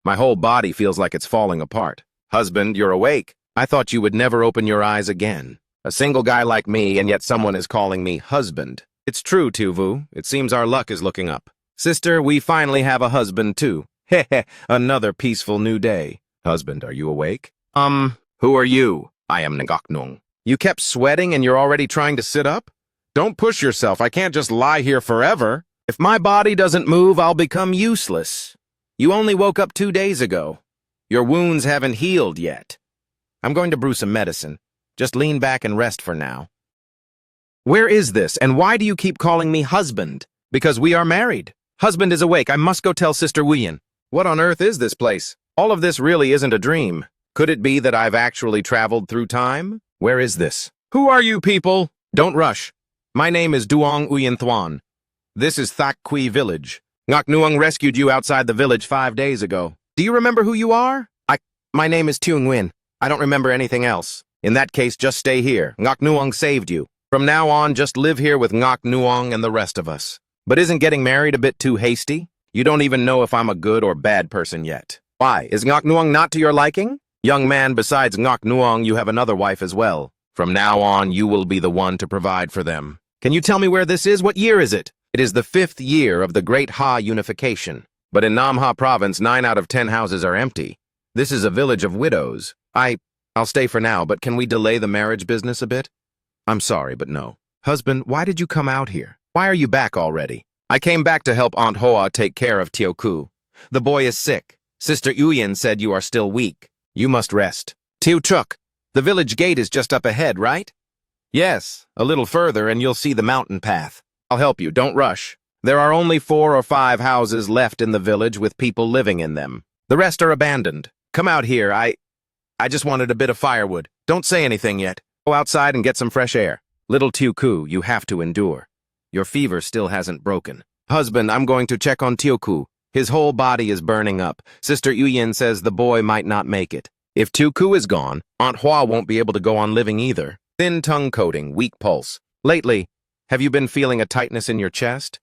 My whole body feels like it's falling apart. Husband, you're awake. I thought you would never open your eyes again. A single guy like me, and yet someone is calling me husband. It's true, Tuvu. It seems our luck is looking up. Sister, we finally have a husband, too. Heh, another peaceful new day. Husband, are you awake? Who are you? I am Ngaknung. You kept sweating and you're already trying to sit up? Don't push yourself. I can't just lie here forever. If my body doesn't move, I'll become useless. You only woke up 2 days ago. Your wounds haven't healed yet. I'm going to brew some medicine. Just lean back and rest for now. Where is this, and why do you keep calling me husband? Because we are married. Husband is awake. I must go tell Sister Wuyen. What on earth is this place? All of this really isn't a dream. Could it be that I've actually traveled through time? Where is this? Who are you people? Don't rush. My name is Duong Uyen Thuan. This is Thak Kui village. Ngak Nuong rescued you outside the village 5 days ago. Do you remember who you are? My name is Tuong Nguyen. I don't remember anything else. In that case, just stay here. Ngak Nuong saved you. From now on, just live here with Ngak Nuong and the rest of us. But isn't getting married a bit too hasty? You don't even know if I'm a good or bad person yet. Why? Is Ngak Nuong not to your liking? Young man, besides Ngak Nuong, you have another wife as well. From now on, you will be the one to provide for them. Can you tell me where this is? What year is it? It is the 5th year of the Great Ha unification. But in Namha province, 9 out of 10 houses are empty. This is a village of widows. I'll stay for now, but can we delay the marriage business a bit? I'm sorry, but no. Husband, why did you come out here? Why are you back already? I came back to help Aunt Hoa take care of Tioku. The boy is sick. Sister Uyen said you are still weak. You must rest. Tiu Chuk, the village gate is just up ahead, right? Yes, a little further and you'll see the mountain path. I'll help you, don't rush. There are only 4 or 5 houses left in the village with people living in them. The rest are abandoned. Come out here, I just wanted a bit of firewood. Don't say anything yet. Go outside and get some fresh air. Little Tioku, you have to endure. Your fever still hasn't broken. Husband, I'm going to check on Tioku. His whole body is burning up. Sister Uyen says the boy might not make it. If Tioku is gone, Aunt Hoa won't be able to go on living either. Thin tongue coating, weak pulse. Lately, have you been feeling a tightness in your chest?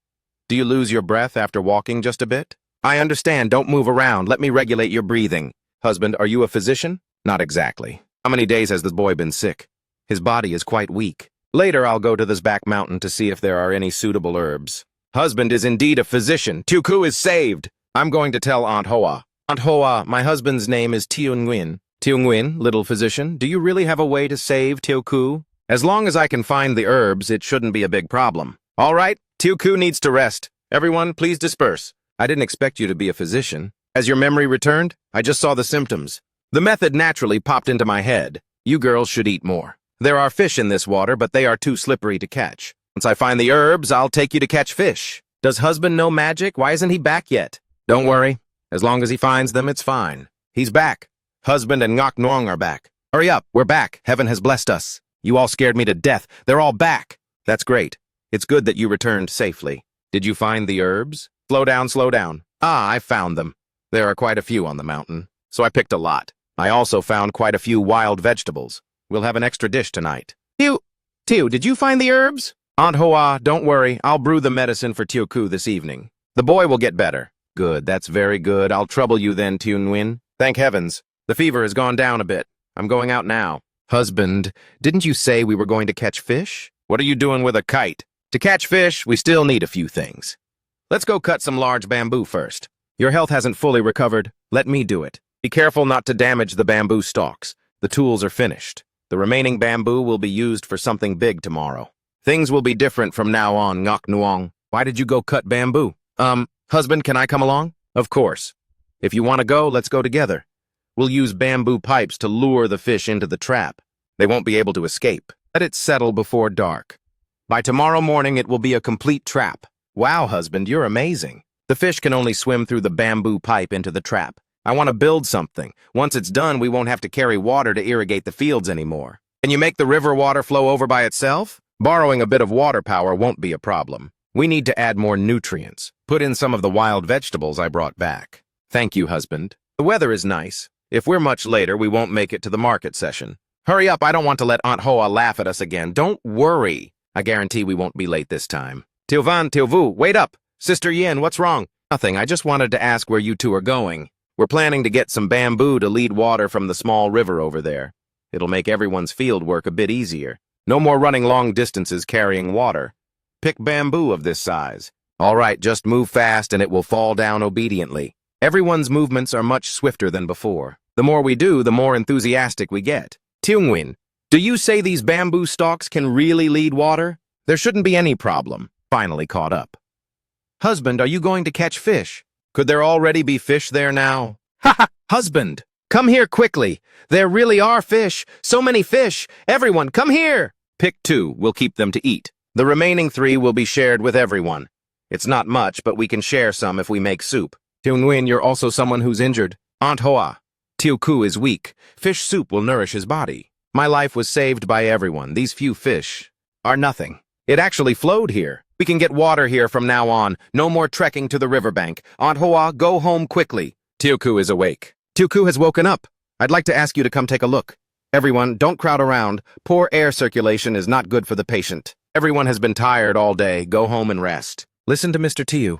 Do you lose your breath after walking just a bit? I understand, don't move around. Let me regulate your breathing. Husband, are you a physician? Not exactly. How many days has the boy been sick? His body is quite weak. Later, I'll go to this back mountain to see if there are any suitable herbs. Husband is indeed a physician. Tioku is saved. I'm going to tell Aunt Hoa. Aunt Hoa, my husband's name is Tuong Nguyen. Tuong Nguyen, little physician, do you really have a way to save Tioku? As long as I can find the herbs, it shouldn't be a big problem. All right, Tioku needs to rest. Everyone, please disperse. I didn't expect you to be a physician. Has your memory returned? I just saw the symptoms. The method naturally popped into my head. You girls should eat more. There are fish in this water, but they are too slippery to catch. Once I find the herbs, I'll take you to catch fish. Does husband know magic? Why isn't he back yet? Don't worry. As long as he finds them, it's fine. He's back. Husband and Ngak Nuong are back. Hurry up, we're back. Heaven has blessed us. You all scared me to death. They're all back. That's great. It's good that you returned safely. Did you find the herbs? Slow down, slow down. Ah, I found them. There are quite a few on the mountain, so I picked a lot. I also found quite a few wild vegetables. We'll have an extra dish tonight. Tiu, did you find the herbs? Aunt Hoa, don't worry. I'll brew the medicine for Tioku this evening. The boy will get better. Good, that's very good. I'll trouble you then, Tuong Nguyen. Thank heavens. The fever has gone down a bit. I'm going out now. Husband, didn't you say we were going to catch fish? What are you doing with a kite? To catch fish, we still need a few things. Let's go cut some large bamboo first. Your health hasn't fully recovered. Let me do it. Be careful not to damage the bamboo stalks. The tools are finished. The remaining bamboo will be used for something big tomorrow. Things will be different from now on, Ngak Nuong. Why did you go cut bamboo? Husband, can I come along? Of course. If you want to go, let's go together. We'll use bamboo pipes to lure the fish into the trap. They won't be able to escape. Let it settle before dark. By tomorrow morning, it will be a complete trap. Wow, husband, you're amazing. The fish can only swim through the bamboo pipe into the trap. I want to build something. Once it's done, we won't have to carry water to irrigate the fields anymore. Can you make the river water flow over by itself? Borrowing a bit of water power won't be a problem. We need to add more nutrients. Put in some of the wild vegetables I brought back. Thank you, husband. The weather is nice. If we're much later, we won't make it to the market session. Hurry up, I don't want to let Aunt Hoa laugh at us again. Don't worry. I guarantee we won't be late this time. Tilvan, Tilvu, wait up. Sister Yin, what's wrong? Nothing, I just wanted to ask where you two are going. We're planning to get some bamboo to lead water from the small river over there. It'll make everyone's field work a bit easier. No more running long distances carrying water. Pick bamboo of this size. All right, just move fast and it will fall down obediently. Everyone's movements are much swifter than before. The more we do, the more enthusiastic we get. Tiungwin, do you say these bamboo stalks can really lead water? There shouldn't be any problem. Finally caught up. Husband, are you going to catch fish? Could there already be fish there now? Ha ha! Husband, come here quickly. There really are fish. So many fish. Everyone, come here. Pick 2. We'll keep them to eat. The remaining 3 will be shared with everyone. It's not much, but we can share some if we make soup. Tiungwin, you're also someone who's injured. ManHwa DoKy is weak. Fish soup will nourish his body. My life was saved by everyone. These few fish are nothing. It actually flowed here. We can get water here from now on. No more trekking to the riverbank. ManHwa, go home quickly. DoKy is awake. DoKy has woken up. I'd like to ask you to come take a look. Everyone, don't crowd around. Poor air circulation is not good for the patient. Everyone has been tired all day. Go home and rest. Listen to Mr. Tiu.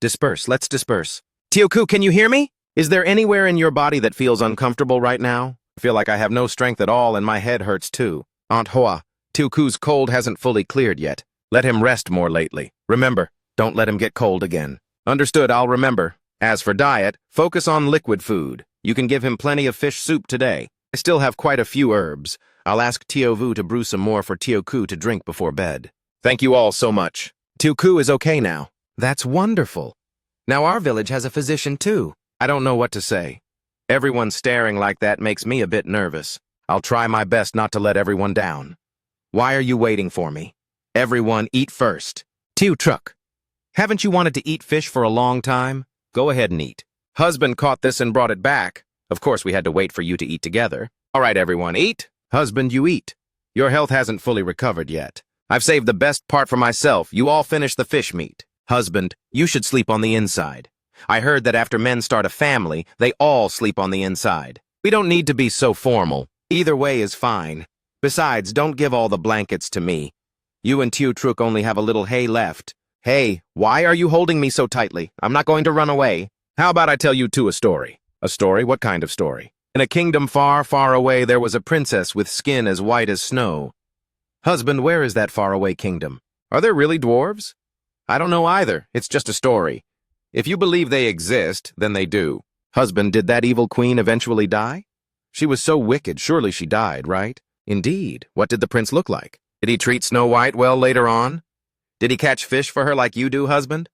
Disperse. Let's disperse. DoKy, can you hear me? Is there anywhere in your body that feels uncomfortable right now? I feel like I have no strength at all and my head hurts too. ManHwa, DoKy's cold hasn't fully cleared yet. Let him rest more lately. Remember, don't let him get cold again. Understood, I'll remember. As for diet, focus on liquid food. You can give him plenty of fish soup today. I still have quite a few herbs. I'll ask Tiovu to brew some more for DoKy to drink before bed. Thank you all so much. DoKy is okay now. That's wonderful. Now our village has a physician too. I don't know what to say. Everyone staring like that makes me a bit nervous. I'll try my best not to let everyone down. Why are you waiting for me? Everyone eat first. Tiu Truck, haven't you wanted to eat fish for a long time? Go ahead and eat. Husband caught this and brought it back. Of course, we had to wait for you to eat together. All right, everyone, eat. Husband, you eat. Your health hasn't fully recovered yet. I've saved the best part for myself. You all finish the fish meat. Husband, you should sleep on the inside. I heard that after men start a family, they all sleep on the inside. We don't need to be so formal. Either way is fine. Besides, don't give all the blankets to me. You and Tiu Truck only have a little hay left. Hey, why are you holding me so tightly? I'm not going to run away. How about I tell you two a story? A story? What kind of story? In a kingdom far, far away, there was a princess with skin as white as snow. Husband, where is that faraway kingdom? Are there really dwarves? I don't know either. It's just a story. If you believe they exist, then they do. Husband, did that evil queen eventually die? She was so wicked, surely she died, right? Indeed. What did the prince look like? Did he treat Snow White well later on? Did he catch fish for her like you do, husband?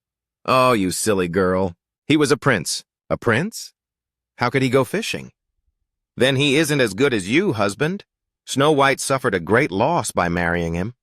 Oh, you silly girl. He was a prince. A prince? How could he go fishing? Then he isn't as good as you, husband. Snow White suffered a great loss by marrying him.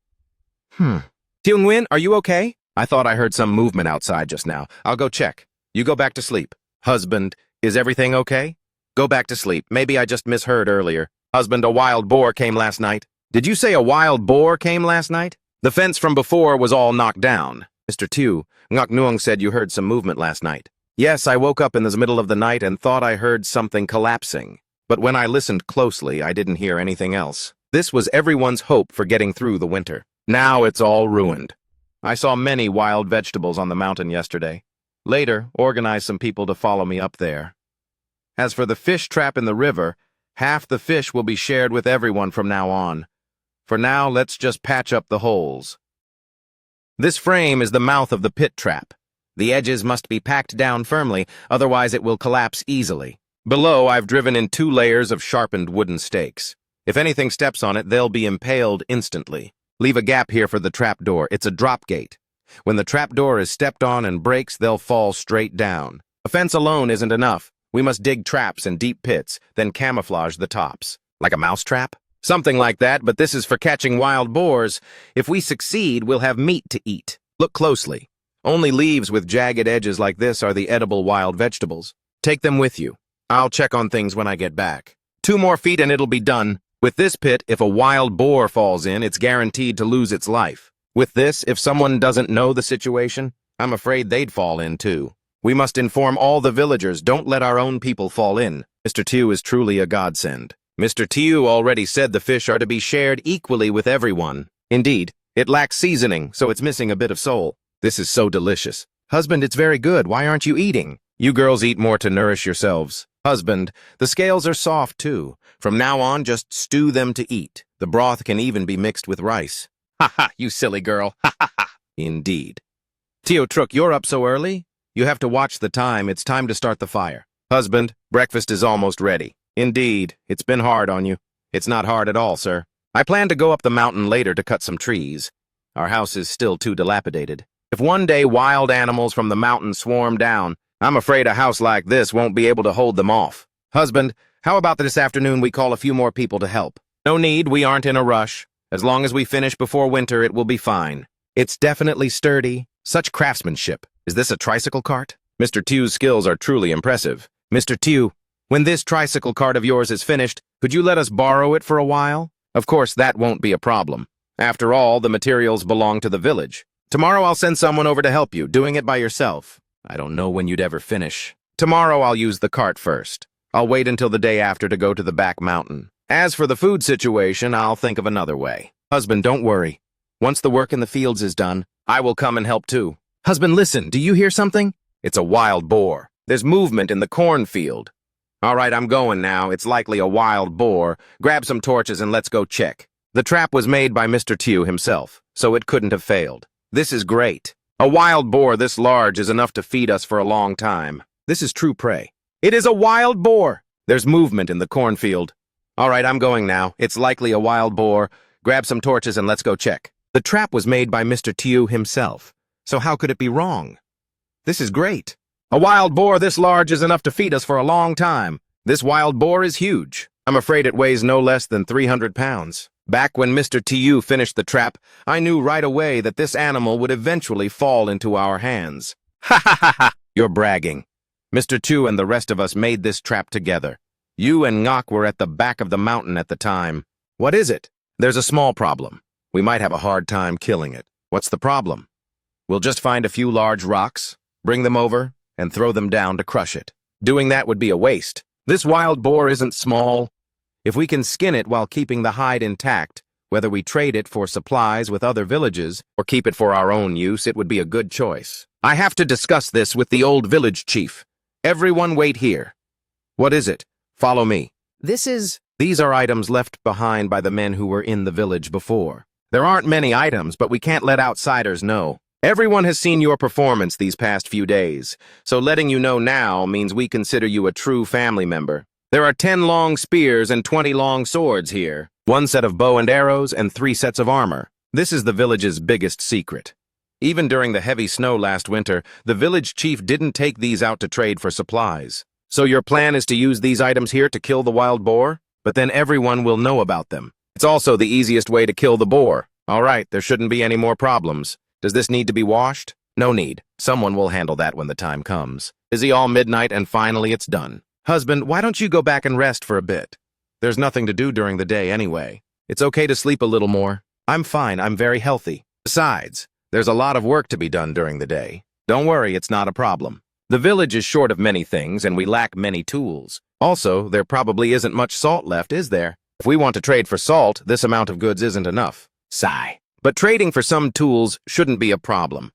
Tiungwin, are you okay? I thought I heard some movement outside just now. I'll go check. You go back to sleep. Husband, is everything okay? Go back to sleep. Maybe I just misheard earlier. Husband, a wild boar came last night. Did you say a wild boar came last night? The fence from before was all knocked down. Mr. Tiu, Ngok Nuong said you heard some movement last night. Yes, I woke up in the middle of the night and thought I heard something collapsing. But when I listened closely, I didn't hear anything else. This was everyone's hope for getting through the winter. Now it's all ruined. I saw many wild vegetables on the mountain yesterday. Later, organized some people to follow me up there. As for the fish trap in the river, half the fish will be shared with everyone from now on. For now, let's just patch up the holes. This frame is the mouth of the pit trap. The edges must be packed down firmly, otherwise it will collapse easily. Below, I've driven in 2 layers of sharpened wooden stakes. If anything steps on it, they'll be impaled instantly. Leave a gap here for the trapdoor. It's a drop gate. When the trapdoor is stepped on and breaks, they'll fall straight down. A fence alone isn't enough. We must dig traps and deep pits, then camouflage the tops. Like a mouse trap? Something like that, but this is for catching wild boars. If we succeed, we'll have meat to eat. Look closely. Only leaves with jagged edges like this are the edible wild vegetables. Take them with you. I'll check on things when I get back. 2 more feet and it'll be done. With this pit, if a wild boar falls in, it's guaranteed to lose its life. With this, if someone doesn't know the situation, I'm afraid they'd fall in too. We must inform all the villagers, don't let our own people fall in. Mr. Tiu is truly a godsend. Mr. Tiu already said the fish are to be shared equally with everyone. Indeed, it lacks seasoning, so it's missing a bit of soul. This is so delicious. Husband, it's very good. Why aren't you eating? You girls eat more to nourish yourselves. Husband, the scales are soft too. From now on, just stew them to eat. The broth can even be mixed with rice. Ha ha, you silly girl. Ha ha ha. Indeed. Tio Truk, you're up so early? You have to watch the time. It's time to start the fire. Husband, breakfast is almost ready. Indeed, it's been hard on you. It's not hard at all, sir. I plan to go up the mountain later to cut some trees. Our house is still too dilapidated. If one day wild animals from the mountain swarm down, I'm afraid a house like this won't be able to hold them off. Husband, how about this afternoon we call a few more people to help? No need, we aren't in a rush. As long as we finish before winter, it will be fine. It's definitely sturdy. Such craftsmanship. Is this a tricycle cart? Mr. Tew's skills are truly impressive. Mr. Tew, when this tricycle cart of yours is finished, could you let us borrow it for a while? Of course, that won't be a problem. After all, the materials belong to the village. Tomorrow I'll send someone over to help you, doing it by yourself. I don't know when you'd ever finish. Tomorrow I'll use the cart first. I'll wait until the day after to go to the back mountain. As for the food situation, I'll think of another way. Husband, don't worry. Once the work in the fields is done, I will come and help too. Husband, listen, do you hear something? It's a wild boar. There's movement in the cornfield. All right, I'm going now. It's likely a wild boar. Grab some torches and let's go check. The trap was made by Mr. Tew himself, so it couldn't have failed. This is great. A wild boar this large is enough to feed us for a long time. This is true prey. It is a wild boar. There's movement in the cornfield. All right, I'm going now. It's likely a wild boar. Grab some torches and let's go check. The trap was made by Mr. Tew himself, so how could it be wrong? This is great. A wild boar this large is enough to feed us for a long time. This wild boar is huge. I'm afraid it weighs no less than 300 pounds. Back when Mr. Tew finished the trap, I knew right away that this animal would eventually fall into our hands. Ha ha ha ha! You're bragging. Mr. Tew and the rest of us made this trap together. You and Ngok were at the back of the mountain at the time. What is it? There's a small problem. We might have a hard time killing it. What's the problem? We'll just find a few large rocks, bring them over, and throw them down to crush it. Doing that would be a waste. This wild boar isn't small. If we can skin it while keeping the hide intact, whether we trade it for supplies with other villages or keep it for our own use, it would be a good choice. I have to discuss this with the old village chief. Everyone wait here. What is it? Follow me. These are items left behind by the men who were in the village before. There aren't many items, but we can't let outsiders know. Everyone has seen your performance these past few days, so letting you know now means we consider you a true family member. There are 10 long spears and 20 long swords here, 1 set of bow and arrows and 3 sets of armor. This is the village's biggest secret. Even during the heavy snow last winter, the village chief didn't take these out to trade for supplies. So your plan is to use these items here to kill the wild boar? But then everyone will know about them. It's also the easiest way to kill the boar. All right, there shouldn't be any more problems. Does this need to be washed? No need. Someone will handle that when the time comes. Busy all midnight and finally it's done. Husband, why don't you go back and rest for a bit? There's nothing to do during the day anyway. It's okay to sleep a little more. I'm fine, I'm very healthy. Besides, there's a lot of work to be done during the day. Don't worry, it's not a problem. The village is short of many things and we lack many tools. Also, there probably isn't much salt left, is there? If we want to trade for salt, this amount of goods isn't enough. Sigh. But trading for some tools shouldn't be a problem.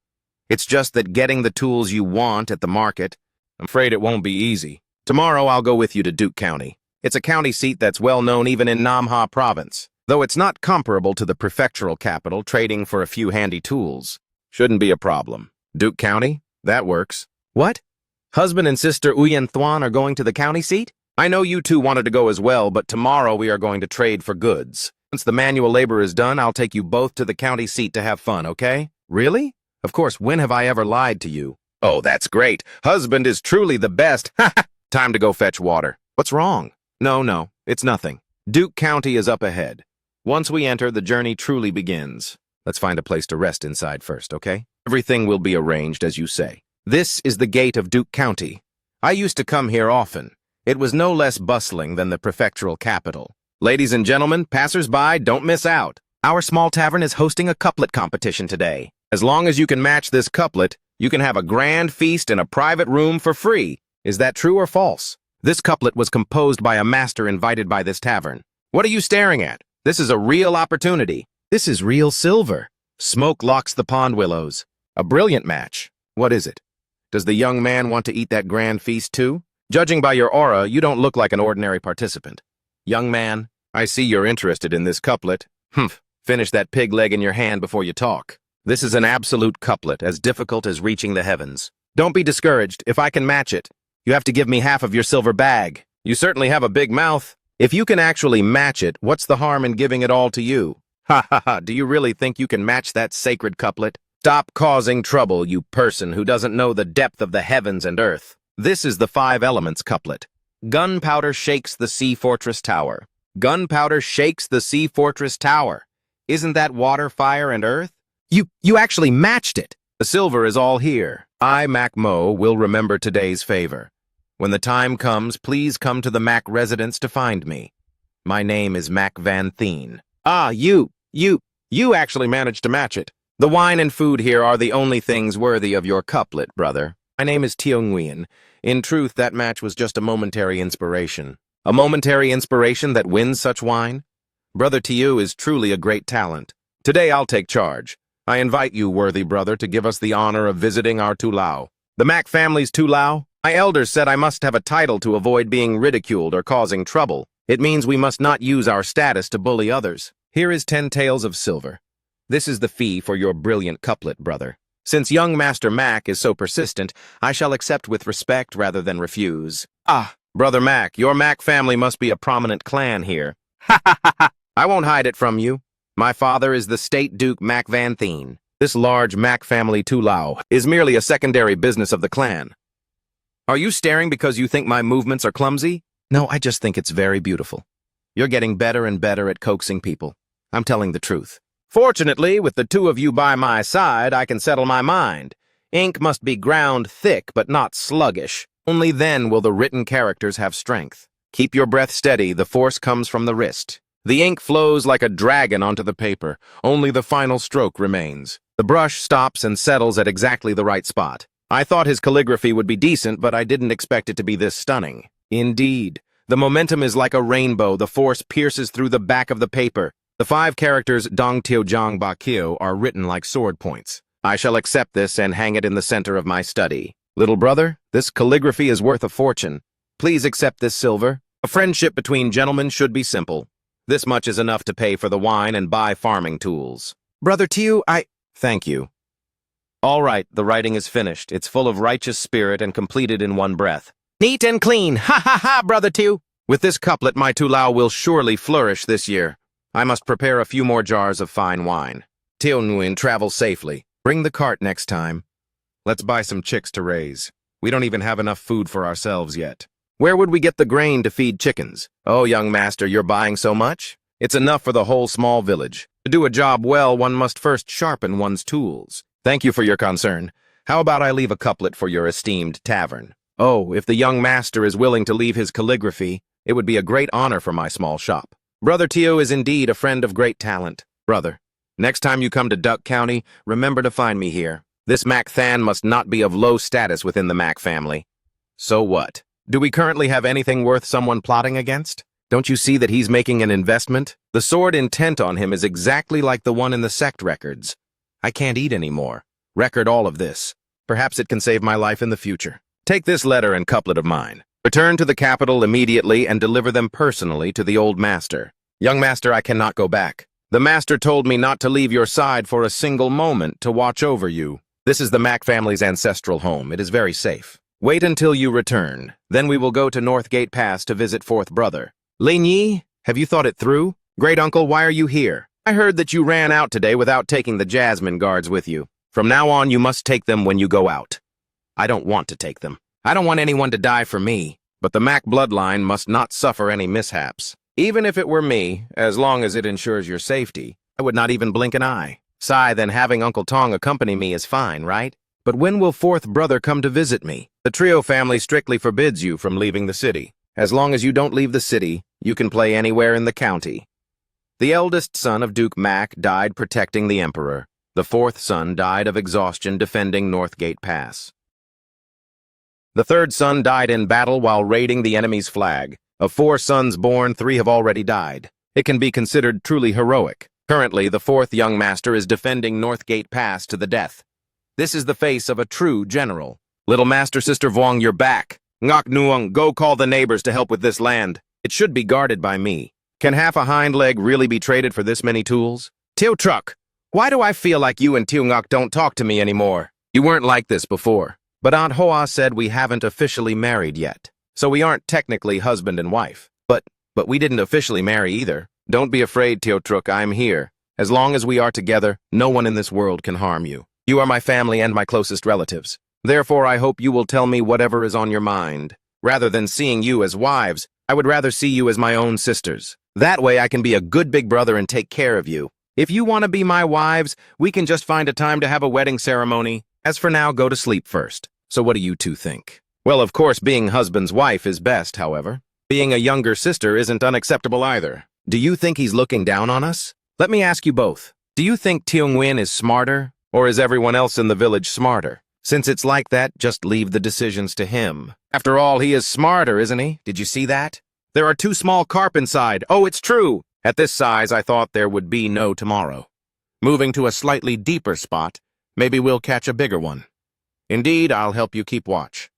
It's just that getting the tools you want at the market, I'm afraid it won't be easy. Tomorrow I'll go with you to Duke County. It's a county seat that's well known even in ManHwa province. Though it's not comparable to the prefectural capital, trading for a few handy tools shouldn't be a problem. Duke County? That works. What? Husband and sister Uyen Thuan are going to the county seat? I know you two wanted to go as well, but tomorrow we are going to trade for goods. Once the manual labor is done, I'll take you both to the county seat to have fun, okay? Really? Of course, when have I ever lied to you? Oh, that's great. Husband is truly the best. Ha ha! Time to go fetch water. What's wrong? No, it's nothing. Duke County is up ahead. Once we enter, the journey truly begins. Let's find a place to rest inside first, okay? Everything will be arranged as you say. This is the gate of Duke County. I used to come here often. It was no less bustling than the prefectural capital. Ladies and gentlemen, passers-by, don't miss out. Our small tavern is hosting a couplet competition today. As long as you can match this couplet, you can have a grand feast in a private room for free. Is that true or false? This couplet was composed by a master invited by this tavern. What are you staring at? This is a real opportunity. This is real silver. Smoke locks the pond willows. A brilliant match. What is it? Does the young man want to eat that grand feast too? Judging by your aura, you don't look like an ordinary participant. Young man, I see you're interested in this couplet. Humph, finish that pig leg in your hand before you talk. This is an absolute couplet, as difficult as reaching the heavens. Don't be discouraged. If I can match it, you have to give me half of your silver bag. You certainly have a big mouth. If you can actually match it, what's the harm in giving it all to you? Ha ha ha, do you really think you can match that sacred couplet? Stop causing trouble, you person who doesn't know the depth of the heavens and earth. This is the 5 elements couplet. Gunpowder shakes the sea fortress tower. Gunpowder shakes the sea fortress tower. Isn't that water, fire, and earth? You actually matched it. The silver is all here. I, ManHwa, will remember today's favor. When the time comes, please come to the Mac residence to find me. My name is Mac Van Thien. Ah, you actually managed to match it. The wine and food here are the only things worthy of your couplet, brother. My name is Teo Nguyen. In truth, that match was just a momentary inspiration. A momentary inspiration that wins such wine? Brother Teo is truly a great talent. Today I'll take charge. I invite you, worthy brother, to give us the honor of visiting our tulao. The Mac family's tulao? My elders said I must have a title to avoid being ridiculed or causing trouble. It means we must not use our status to bully others. Here is 10 taels of silver. This is the fee for your brilliant couplet, brother. Since young Master Mac is so persistent, I shall accept with respect rather than refuse. Ah, Brother Mac, your Mac family must be a prominent clan here. Ha ha ha ha! I won't hide it from you. My father is the State Duke Mac Van Thien. This large Mac family tulao is merely a secondary business of the clan. Are you staring because you think my movements are clumsy? No, I just think it's very beautiful. You're getting better and better at coaxing people. I'm telling the truth. Fortunately, with the 2 of you by my side, I can settle my mind. Ink must be ground thick, but not sluggish. Only then will the written characters have strength. Keep your breath steady, the force comes from the wrist. The ink flows like a dragon onto the paper. Only the final stroke remains. The brush stops and settles at exactly the right spot. I thought his calligraphy would be decent, but I didn't expect it to be this stunning. Indeed, the momentum is like a rainbow. The force pierces through the back of the paper. The 5 characters Dong Teo Jang Ba Kyo are written like sword points. I shall accept this and hang it in the center of my study. Little brother, this calligraphy is worth a fortune. Please accept this silver. A friendship between gentlemen should be simple. This much is enough to pay for the wine and buy farming tools. Brother Teo, Thank you. All right, the writing is finished. It's full of righteous spirit and completed in one breath. Neat and clean, ha ha ha, Brother Teo! With this couplet, my tulao will surely flourish this year. I must prepare a few more jars of fine wine. Teo Nguyen, travel safely. Bring the cart next time. Let's buy some chicks to raise. We don't even have enough food for ourselves yet. Where would we get the grain to feed chickens? Oh, young master, you're buying so much? It's enough for the whole small village. To do a job well, one must first sharpen one's tools. Thank you for your concern. How about I leave a couplet for your esteemed tavern? Oh, if the young master is willing to leave his calligraphy, it would be a great honor for my small shop. Brother Teo is indeed a friend of great talent. Brother, next time you come to Duck County, remember to find me here. This Mac Than must not be of low status within the Mac family. So what? Do we currently have anything worth someone plotting against? Don't you see that he's making an investment? The sword intent on him is exactly like the one in the sect records. I can't eat anymore. Record all of this. Perhaps it can save my life in the future. Take this letter and couplet of mine. Return to the capital immediately and deliver them personally to the old master. Young master, I cannot go back. The master told me not to leave your side for a single moment to watch over you. This is the Mac family's ancestral home. It is very safe. Wait until you return. Then we will go to Northgate Pass to visit fourth brother. Lin Yi, have you thought it through? Great uncle, why are you here? I heard that you ran out today without taking the Jasmine guards with you. From now on, you must take them when you go out. I don't want to take them. I don't want anyone to die for me, but the Mac bloodline must not suffer any mishaps. Even if it were me, as long as it ensures your safety, I would not even blink an eye. Sigh, then having Uncle Tong accompany me is fine, right? But when will fourth brother come to visit me? The Trio family strictly forbids you from leaving the city. As long as you don't leave the city, you can play anywhere in the county. The eldest son of Duke Mac died protecting the Emperor. The fourth son died of exhaustion defending Northgate Pass. The third son died in battle while raiding the enemy's flag. Of 4 sons born, 3 have already died. It can be considered truly heroic. Currently, the fourth young master is defending Northgate Pass to the death. This is the face of a true general. Little Master Sister Vuong, you're back. Ngok Nuong, go call the neighbors to help with this land. It should be guarded by me. Can half a hind leg really be traded for this many tools? Teo Truck, why do I feel like you and Teo Ngok don't talk to me anymore? You weren't like this before. But Aunt Hoa said we haven't officially married yet. So we aren't technically husband and wife. But we didn't officially marry either. Don't be afraid, Teo Truck, I'm here. As long as we are together, no one in this world can harm you. You are my family and my closest relatives. Therefore, I hope you will tell me whatever is on your mind. Rather than seeing you as wives, I would rather see you as my own sisters. That way I can be a good big brother and take care of you. If you want to be my wives, we can just find a time to have a wedding ceremony. As for now, go to sleep first. So what do you two think? Well, of course, being husband's wife is best, however. Being a younger sister isn't unacceptable either. Do you think he's looking down on us? Let me ask you both. Do you think Tiong Nguyen is smarter, or is everyone else in the village smarter? Since it's like that, just leave the decisions to him. After all, he is smarter, isn't he? Did you see that? There are 2 small carp inside. Oh, it's true. At this size, I thought there would be no tomorrow. Moving to a slightly deeper spot, maybe we'll catch a bigger one. Indeed, I'll help you keep watch.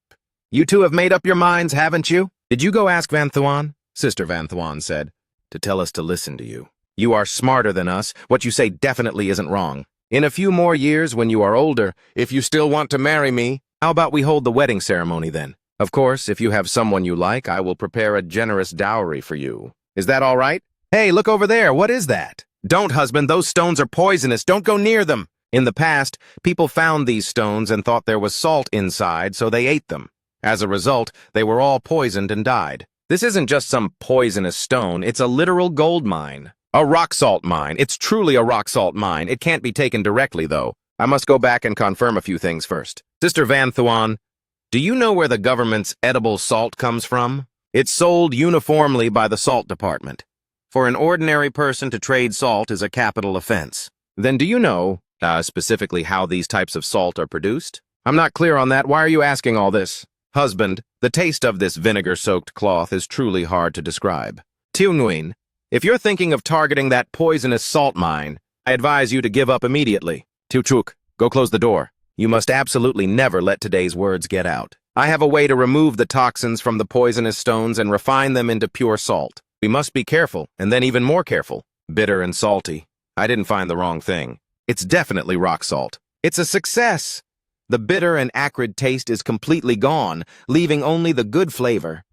You two have made up your minds, haven't you? Did you go ask Van Thuan? Sister Van Thuan said, to tell us to listen to you. You are smarter than us. What you say definitely isn't wrong. In a few more years, when you are older, if you still want to marry me, how about we hold the wedding ceremony then? Of course, if you have someone you like, I will prepare a generous dowry for you. Is that all right? Hey, look over there. What is that? Don't, husband. Those stones are poisonous. Don't go near them. In the past, people found these stones and thought there was salt inside, so they ate them. As a result, they were all poisoned and died. This isn't just some poisonous stone. It's a literal gold mine. A rock salt mine. It's truly a rock salt mine. It can't be taken directly, though. I must go back and confirm a few things first. Sister Van Thuan, do you know where the government's edible salt comes from? It's sold uniformly by the salt department. For an ordinary person to trade salt is a capital offense. Then do you know, specifically how these types of salt are produced? I'm not clear on that. Why are you asking all this? Husband, the taste of this vinegar-soaked cloth is truly hard to describe. Teo Nguyen, if you're thinking of targeting that poisonous salt mine, I advise you to give up immediately. Teo Truk, go close the door. You must absolutely never let today's words get out. I have a way to remove the toxins from the poisonous stones and refine them into pure salt. We must be careful, and then even more careful. Bitter and salty. I didn't find the wrong thing. It's definitely rock salt. It's a success. The bitter and acrid taste is completely gone, leaving only the good flavor.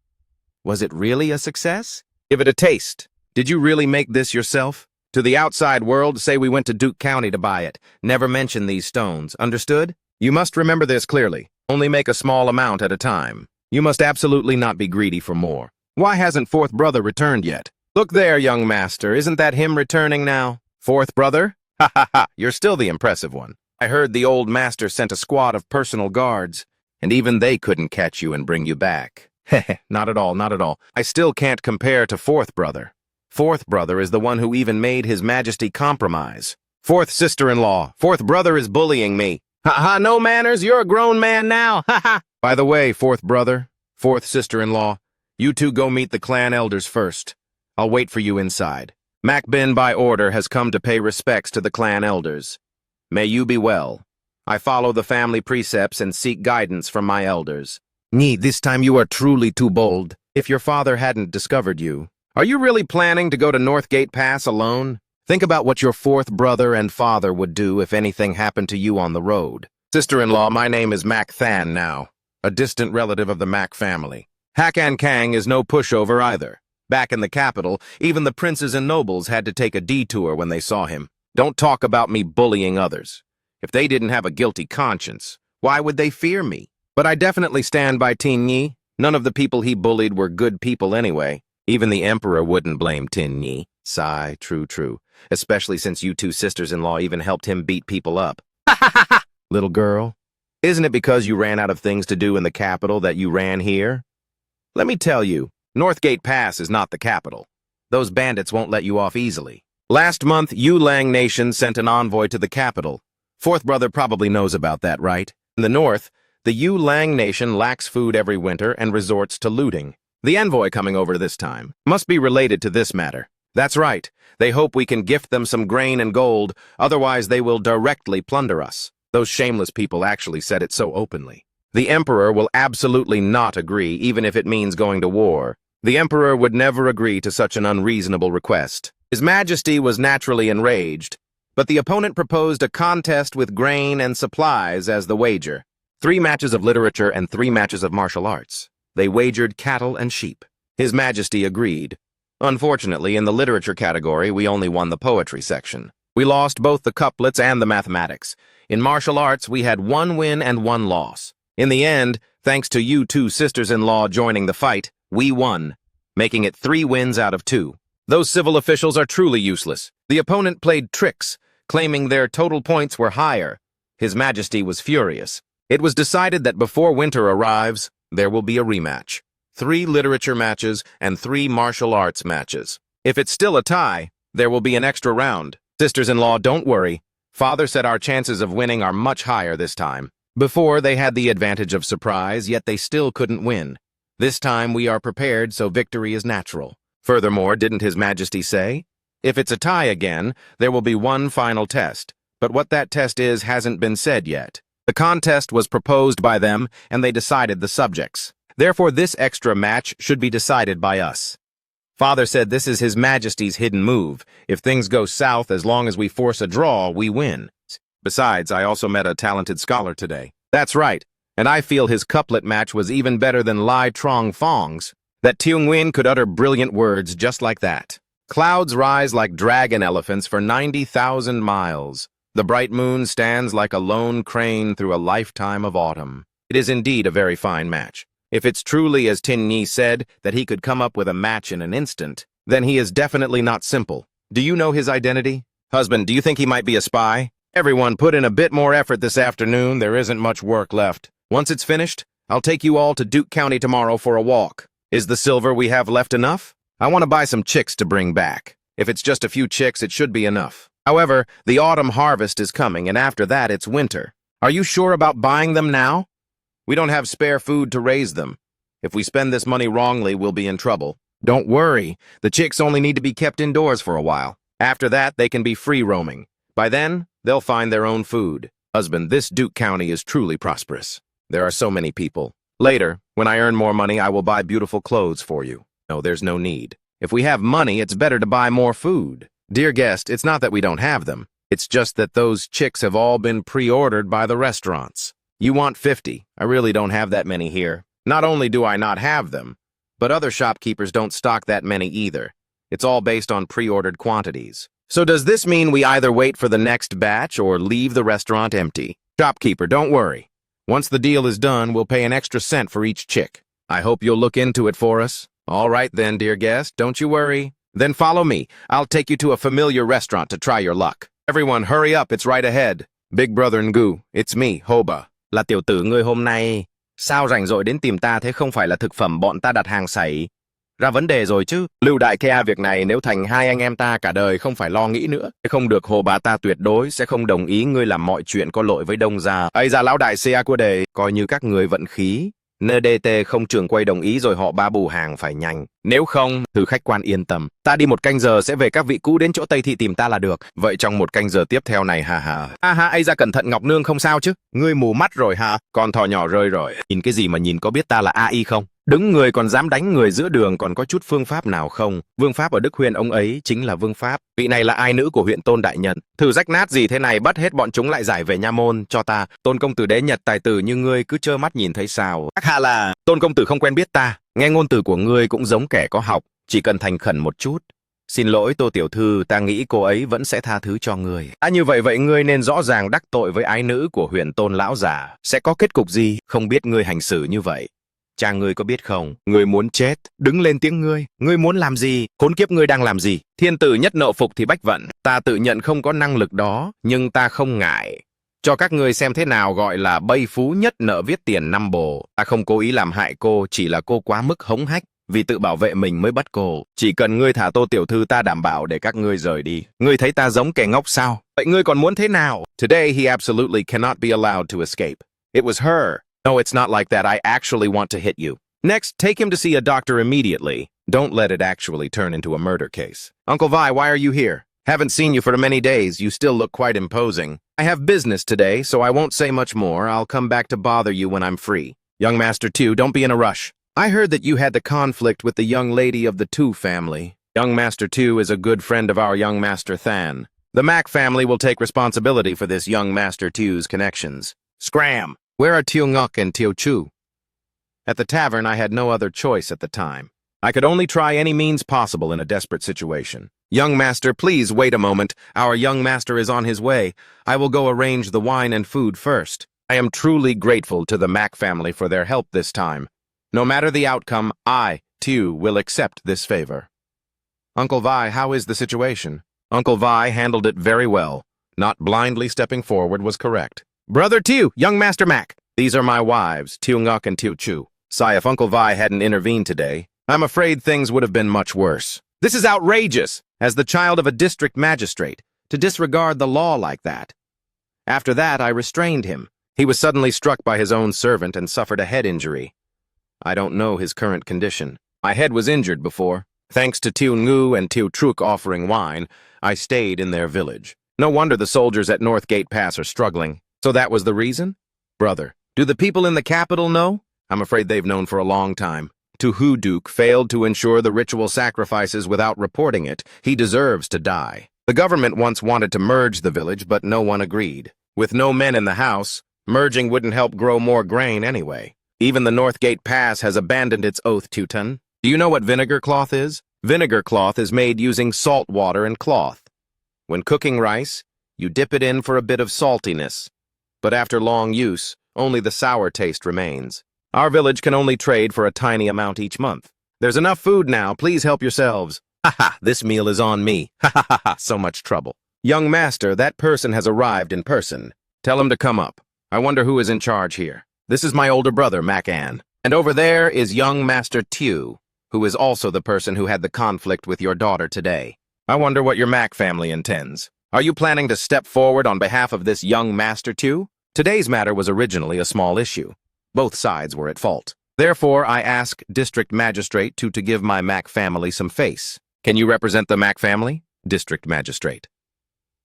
Was it really a success? Give it a taste. Did you really make this yourself? To the outside world, say we went to Duke County to buy it. Never mention these stones, understood? You must remember this clearly. Only make a small amount at a time. You must absolutely not be greedy for more. Why hasn't fourth brother returned yet? Look there, young master. Isn't that him returning now? Fourth brother? Ha ha ha, you're still the impressive one. I heard the old master sent a squad of personal guards, and even they couldn't catch you and bring you back. Heh, not at all, not at all. I still can't compare to fourth brother. Fourth brother is the one who even made his majesty compromise. Fourth sister-in-law, fourth brother is bullying me. Ha-ha, no manners, you're a grown man now, ha-ha. By the way, fourth brother, fourth sister-in-law, you two go meet the clan elders first. I'll wait for you inside. Mac Bin, by order, has come to pay respects to the clan elders. May you be well. I follow the family precepts and seek guidance from my elders. Ni, this time you are truly too bold. If your father hadn't discovered you, are you really planning to go to Northgate Pass alone? Think about what your fourth brother and father would do if anything happened to you on the road. Sister-in-law, my name is Mac Than now, a distant relative of the Mac family. Hakan Kang is no pushover either. Back in the capital, even the princes and nobles had to take a detour when they saw him. Don't talk about me bullying others. If they didn't have a guilty conscience, why would they fear me? But I definitely stand by Tin Nhi. None of the people he bullied were good people anyway. Even the emperor wouldn't blame Tin Nhi. Sigh, true. Especially since you two sisters-in-law even helped him beat people up. Ha ha ha ha! Little girl, isn't it because you ran out of things to do in the capital that you ran here? Let me tell you, Northgate Pass is not the capital. Those bandits won't let you off easily. Last month, Yu Lang Nation sent an envoy to the capital. Fourth brother probably knows about that, right? In the north, the Yu Lang Nation lacks food every winter and resorts to looting. The envoy coming over this time must be related to this matter. That's right. They hope we can gift them some grain and gold, otherwise they will directly plunder us. Those shameless people actually said it so openly. The Emperor will absolutely not agree, even if it means going to war. The Emperor would never agree to such an unreasonable request. His Majesty was naturally enraged, but the opponent proposed a contest with grain and supplies as the wager. 3 matches of literature and 3 matches of martial arts. They wagered cattle and sheep. His Majesty agreed. Unfortunately, in the literature category, we only won the poetry section. We lost both the couplets and the mathematics. In martial arts, we had 1 win and 1 loss. In the end, thanks to you 2 sisters-in-law joining the fight, we won, making it 3 wins out of 2. Those civil officials are truly useless. The opponent played tricks, claiming their total points were higher. His Majesty was furious. It was decided that before winter arrives, there will be a rematch. 3 literature matches and 3 martial arts matches. If it's still a tie, there will be an extra round. Sisters-in-law, don't worry. Father said our chances of winning are much higher this time. Before, they had the advantage of surprise, yet they still couldn't win. This time we are prepared, so victory is natural. Furthermore, didn't His Majesty say? If it's a tie again, there will be 1 final test. But what that test is hasn't been said yet. The contest was proposed by them, and they decided the subjects. Therefore, this extra match should be decided by us. Father said this is His Majesty's hidden move. If things go south, as long as we force a draw, we win. Besides, I also met a talented scholar today. That's right. And I feel his couplet match was even better than Lai Trong Fong's. That Tiong Nguyen could utter brilliant words just like that. Clouds rise like dragon elephants for 90,000 miles. The bright moon stands like a lone crane through a lifetime of autumn. It is indeed a very fine match. If it's truly as Tin Nhi said, that he could come up with a match in an instant, then he is definitely not simple. Do you know his identity? Husband, do you think he might be a spy? Everyone, put in a bit more effort this afternoon. There isn't much work left. Once it's finished, I'll take you all to Duke County tomorrow for a walk. Is the silver we have left enough? I want to buy some chicks to bring back. If it's just a few chicks, it should be enough. However, the autumn harvest is coming, and after that, it's winter. Are you sure about buying them now? We don't have spare food to raise them. If we spend this money wrongly, we'll be in trouble. Don't worry. The chicks only need to be kept indoors for a while. After that, they can be free roaming. By then, they'll find their own food. Husband, this Duke County is truly prosperous. There are so many people. Later, when I earn more money, I will buy beautiful clothes for you. No, there's no need. If we have money, it's better to buy more food. Dear guest, it's not that we don't have them. It's just that those chicks have all been pre-ordered by the restaurants. You want 50. I really don't have that many here. Not only do I not have them, but other shopkeepers don't stock that many either. It's all based on pre-ordered quantities. So does this mean we either wait for the next batch or leave the restaurant empty? Shopkeeper, don't worry. Once the deal is done, we'll pay an extra cent for each chick. I hope you'll look into it for us. All right then, dear guest, don't you worry. Then follow me. I'll take you to a familiar restaurant to try your luck. Everyone, hurry up, it's right ahead. Big brother Ngu, it's me, Hoba. Là tiểu tử ngươi hôm nay, sao rảnh rỗi đến tìm ta thế không phải là thực phẩm bọn ta đặt hàng sảy? Ra vấn đề rồi chứ. Lưu đại ca, việc này nếu thành hai anh em ta cả đời không phải lo nghĩ nữa. Không được, hồ bà ta tuyệt đối sẽ không đồng ý ngươi làm mọi chuyện có lỗi với Đông gia. Ây ra lão đại xe của đề, coi như các người vận khí. NDT không trường quay đồng ý rồi họ ba bù hàng phải nhanh. Nếu không, thử khách quan yên tâm. Ta đi 1 canh giờ sẽ về, các vị cũ đến chỗ Tây Thị tìm ta là được. Vậy trong 1 canh giờ tiếp theo này hà. Ây ra cẩn thận Ngọc Nương không sao chứ? Ngươi mù mắt rồi hả? Con thỏ nhỏ rơi rồi. Nhìn cái gì mà nhìn, có biết ta là AI không? Đứng người còn dám đánh người giữa đường, còn có chút phương pháp nào không? Vương pháp ở Đức Huyền ông ấy chính là vương pháp. Vị này là ai nữ của huyện Tôn đại nhân. Thử rách nát gì thế này, bắt hết bọn chúng lại giải về nha môn cho ta. Tôn công tử đế nhật tài tử như ngươi cứ trơ mắt nhìn thấy sao? Ác hạ là Tôn công tử không quen biết ta. Nghe ngôn từ của ngươi cũng giống kẻ có học, chỉ cần thành khẩn một chút. Xin lỗi Tô tiểu thư, ta nghĩ cô ấy vẫn sẽ tha thứ cho ngươi. Như vậy ngươi nên rõ ràng đắc tội với ái nữ của huyện Tôn lão già. Sẽ có kết cục gì? Không biết ngươi hành xử như vậy. Cha ngươi có biết không? Ngươi muốn chết. Đứng lên tiếng ngươi muốn làm gì? Khốn kiếp, ngươi đang làm gì? Thiên tử nhất nộ phục thì bách vận. Ta tự nhận không có năng lực đó, nhưng ta không ngại. Cho các ngươi xem thế nào gọi là bây phú nhất nợ viết tiền 5 bồ. Ta không cố ý làm hại cô, chỉ là cô quá mức hống hách. Vì tự bảo vệ mình mới bắt cô. Chỉ cần ngươi thả Tô tiểu thư, ta đảm bảo để các ngươi rời đi. Ngươi thấy ta giống kẻ ngốc sao? Vậy ngươi còn muốn thế nào? Today he absolutely cannot be allowed to escape. It was her. No, it's not like that. I actually want to hit you. Next, take him to see a doctor immediately. Don't let it actually turn into a murder case. Uncle Vi, why are you here? Haven't seen you for many days. You still look quite imposing. I have business today, so I won't say much more. I'll come back to bother you when I'm free. Young Master Tu, don't be in a rush. I heard that you had the conflict with the young lady of the Tu family. Young Master Tu is a good friend of our young Master Than. The Mac family will take responsibility for this young Master Tu's connections. Scram! Where are Teo Nguk and Teo Chu? At the tavern, I had no other choice at the time. I could only try any means possible in a desperate situation. Young Master, please wait a moment. Our young master is on his way. I will go arrange the wine and food first. I am truly grateful to the Mac family for their help this time. No matter the outcome, I, too, will accept this favor. Uncle Vi, how is the situation? Uncle Vi handled it very well. Not blindly stepping forward was correct. Brother Tu, young Master Mac. These are my wives, Teo Nguk and Teo Chu. Sigh, if Uncle Vi hadn't intervened today, I'm afraid things would have been much worse. This is outrageous, as the child of a district magistrate, to disregard the law like that. After that, I restrained him. He was suddenly struck by his own servant and suffered a head injury. I don't know his current condition. My head was injured before. Thanks to Teo Ngu and Teo Truk offering wine, I stayed in their village. No wonder the soldiers at North Gate Pass are struggling. So that was the reason? Brother, do the people in the capital know? I'm afraid they've known for a long time. ManHwa DoKy failed to ensure the ritual sacrifices without reporting it. He deserves to die. The government once wanted to merge the village, but no one agreed. With no men in the house, merging wouldn't help grow more grain anyway. Even the North Gate Pass has abandoned its oath, Teuton. Do you know what vinegar cloth is? Vinegar cloth is made using salt water and cloth. When cooking rice, you dip it in for a bit of saltiness. But after long use, only the sour taste remains. Our village can only trade for a tiny amount each month. There's enough food now, please help yourselves. Ha ha, this meal is on me. Ha ha ha ha, so much trouble. Young Master, that person has arrived in person. Tell him to come up. I wonder who is in charge here. This is my older brother, Mac-An. And over there is young Master Tu, who is also the person who had the conflict with your daughter today. I wonder what your Mac family intends. Are you planning to step forward on behalf of this young Master Tu? Today's matter was originally a small issue. Both sides were at fault. Therefore, I ask District Magistrate to give my Mac family some face. Can you represent the Mac family? District Magistrate.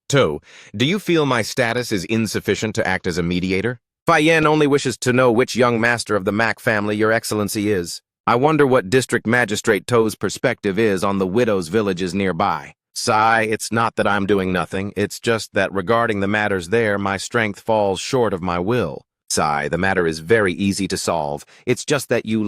Tu, do you feel my status is insufficient to act as a mediator? Fai Yen only wishes to know which young master of the Mac family your excellency is. I wonder what District Magistrate To's perspective is on the widows' villages nearby. Sigh, it's not that I'm doing nothing. It's just that regarding the matters there, my strength falls short of my will. Sigh, the matter is very easy to solve. It's just that you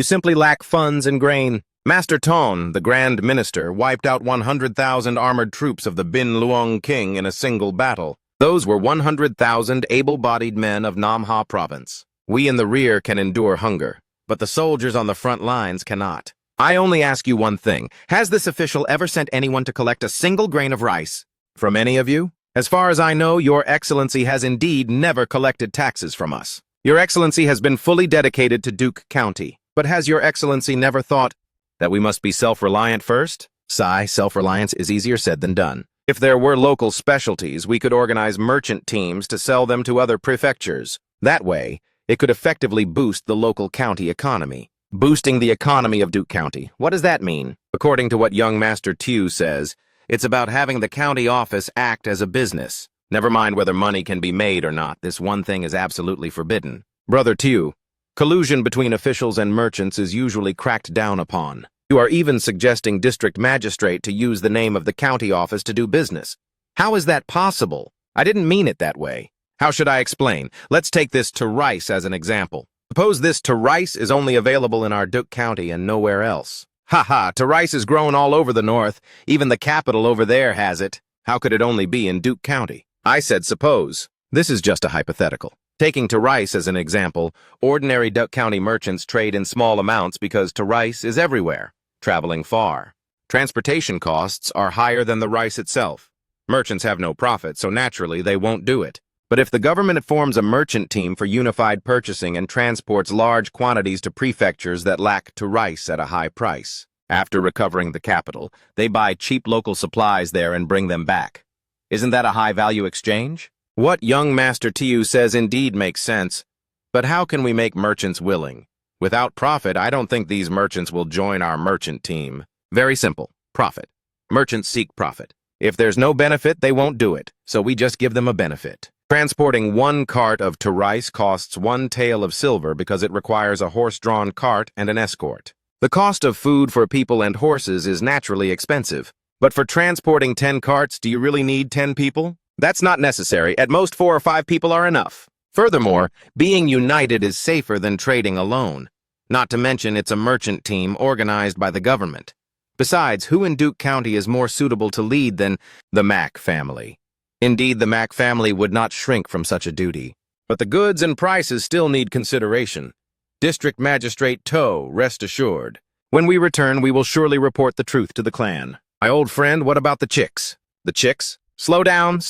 simply lack funds and grain. Master Ton, the Grand Minister, wiped out 100,000 armored troops of the Bin Luong King in a single battle. Those were 100,000 able-bodied men of ManHwa Province. We in the rear can endure hunger, but the soldiers on the front lines cannot. I only ask you one thing. Has this official ever sent anyone to collect a single grain of rice? From any of you? As far as I know, Your Excellency has indeed never collected taxes from us. Your Excellency has been fully dedicated to Duke County. But has Your Excellency never thought that we must be self-reliant first? Sigh, self-reliance is easier said than done. If there were local specialties, we could organize merchant teams to sell them to other prefectures. That way, it could effectively boost the local county economy. Boosting the economy of Duke County. What does that mean? According to what young Master Tu says, it's about having the county office act as a business. Never mind whether money can be made or not, this one thing is absolutely forbidden. Brother Tu, collusion between officials and merchants is usually cracked down upon. You are even suggesting District Magistrate to use the name of the county office to do business. How is that possible? I didn't mean it that way. How should I explain? Let's take this to rice as an example. Suppose this to rice is only available in our Duke County and nowhere else. Ha ha, to rice is grown all over the north. Even the capital over there has it. How could it only be in Duke County? I said suppose. This is just a hypothetical. Taking to rice as an example, ordinary Duke County merchants trade in small amounts because to rice is everywhere, traveling far. Transportation costs are higher than the rice itself. Merchants have no profit, so naturally they won't do it. But if the government forms a merchant team for unified purchasing and transports large quantities to prefectures that lack to rice at a high price, after recovering the capital, they buy cheap local supplies there and bring them back. Isn't that a high-value exchange? What young Master Tu says indeed makes sense, but how can we make merchants willing? Without profit, I don't think these merchants will join our merchant team. Very simple. Profit. Merchants seek profit. If there's no benefit, they won't do it, so we just give them a benefit. Transporting 1 cart of rice costs 1 tael of silver because it requires a horse-drawn cart and an escort. The cost of food for people and horses is naturally expensive, but for transporting 10 carts, do you really need 10 people? That's not necessary. At most 4 or 5 people are enough. Furthermore, being united is safer than trading alone. Not to mention it's a merchant team organized by the government. Besides, who in Duke County is more suitable to lead than the Mack family? Indeed, the Mack family would not shrink from such a duty. But the goods and prices still need consideration. District Magistrate Toe, rest assured. When we return, we will surely report the truth to the clan. My old friend, what about the chicks? The chicks? Slow down,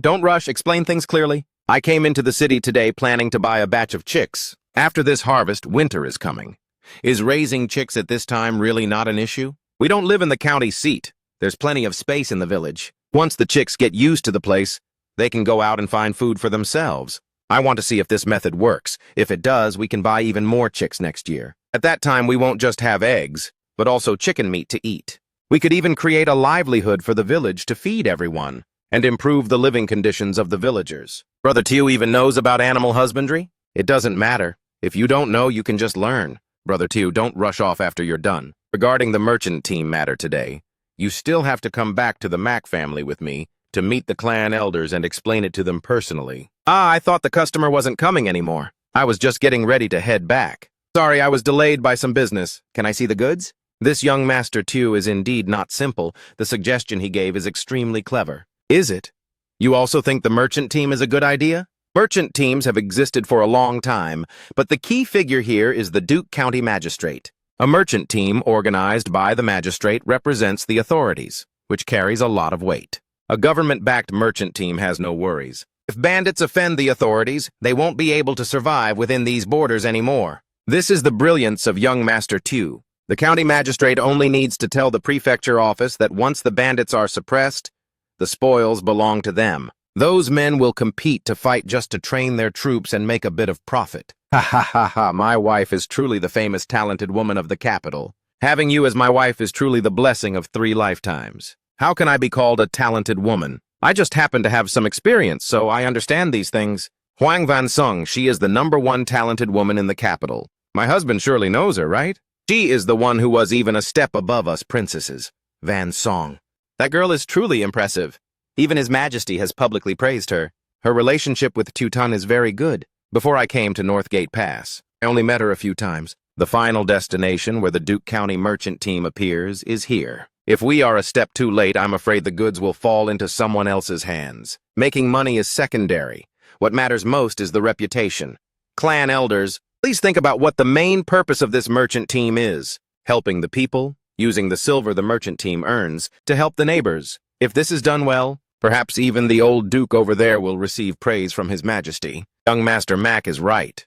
don't rush, explain things clearly. I came into the city today planning to buy a batch of chicks. After this harvest, winter is coming. Is raising chicks at this time really not an issue? We don't live in the county seat. There's plenty of space in the village. Once the chicks get used to the place, they can go out and find food for themselves. I want to see if this method works. If it does, we can buy even more chicks next year. At that time, we won't just have eggs, but also chicken meat to eat. We could even create a livelihood for the village to feed everyone and improve the living conditions of the villagers. Brother Tew even knows about animal husbandry? It doesn't matter. If you don't know, you can just learn. Brother Tew, don't rush off after you're done. Regarding the merchant team matter today, you still have to come back to the Mack family with me to meet the clan elders and explain it to them personally. I thought the customer wasn't coming anymore. I was just getting ready to head back. Sorry, I was delayed by some business. Can I see the goods? This young Master Tew is indeed not simple. The suggestion he gave is extremely clever. Is it? You also think the merchant team is a good idea? Merchant teams have existed for a long time, but the key figure here is the Duke County Magistrate. A merchant team organized by the magistrate represents the authorities, which carries a lot of weight. A government-backed merchant team has no worries. If bandits offend the authorities, they won't be able to survive within these borders anymore. This is the brilliance of young Master Tew. The county magistrate only needs to tell the prefecture office that once the bandits are suppressed, the spoils belong to them. Those men will compete to fight just to train their troops and make a bit of profit. Ha ha ha ha, my wife is truly the famous talented woman of the capital. Having you as my wife is truly the blessing of 3 lifetimes. How can I be called a talented woman? I just happen to have some experience, so I understand these things. Huang Van Sung, she is the #1 talented woman in the capital. My husband surely knows her, right? She is the one who was even a step above us princesses. Van Song. That girl is truly impressive. Even His Majesty has publicly praised her. Her relationship with Tutun is very good. Before I came to Northgate Pass, I only met her a few times. The final destination where the Duke County merchant team appears is here. If we are a step too late, I'm afraid the goods will fall into someone else's hands. Making money is secondary. What matters most is the reputation. Clan elders, please think about what the main purpose of this merchant team is. Helping the people, using the silver the merchant team earns to help the neighbors. If this is done well, perhaps even the old Duke over there will receive praise from His Majesty. Young Master Mack is right.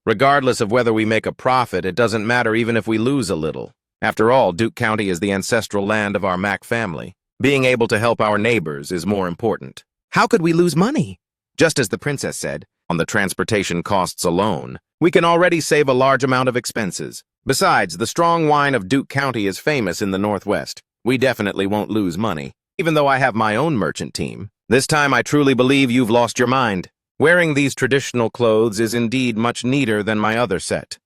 Regardless of whether we make a profit, it doesn't matter even if we lose a little. After all, Duke County is the ancestral land of our Mack family. Being able to help our neighbors is more important. How could we lose money? Just as the princess said, on the transportation costs alone, we can already save a large amount of expenses. Besides, the strong wine of Duke County is famous in the Northwest. We definitely won't lose money. Even though I have my own merchant team, this time I truly believe you've lost your mind. Wearing these traditional clothes is indeed much neater than my other set.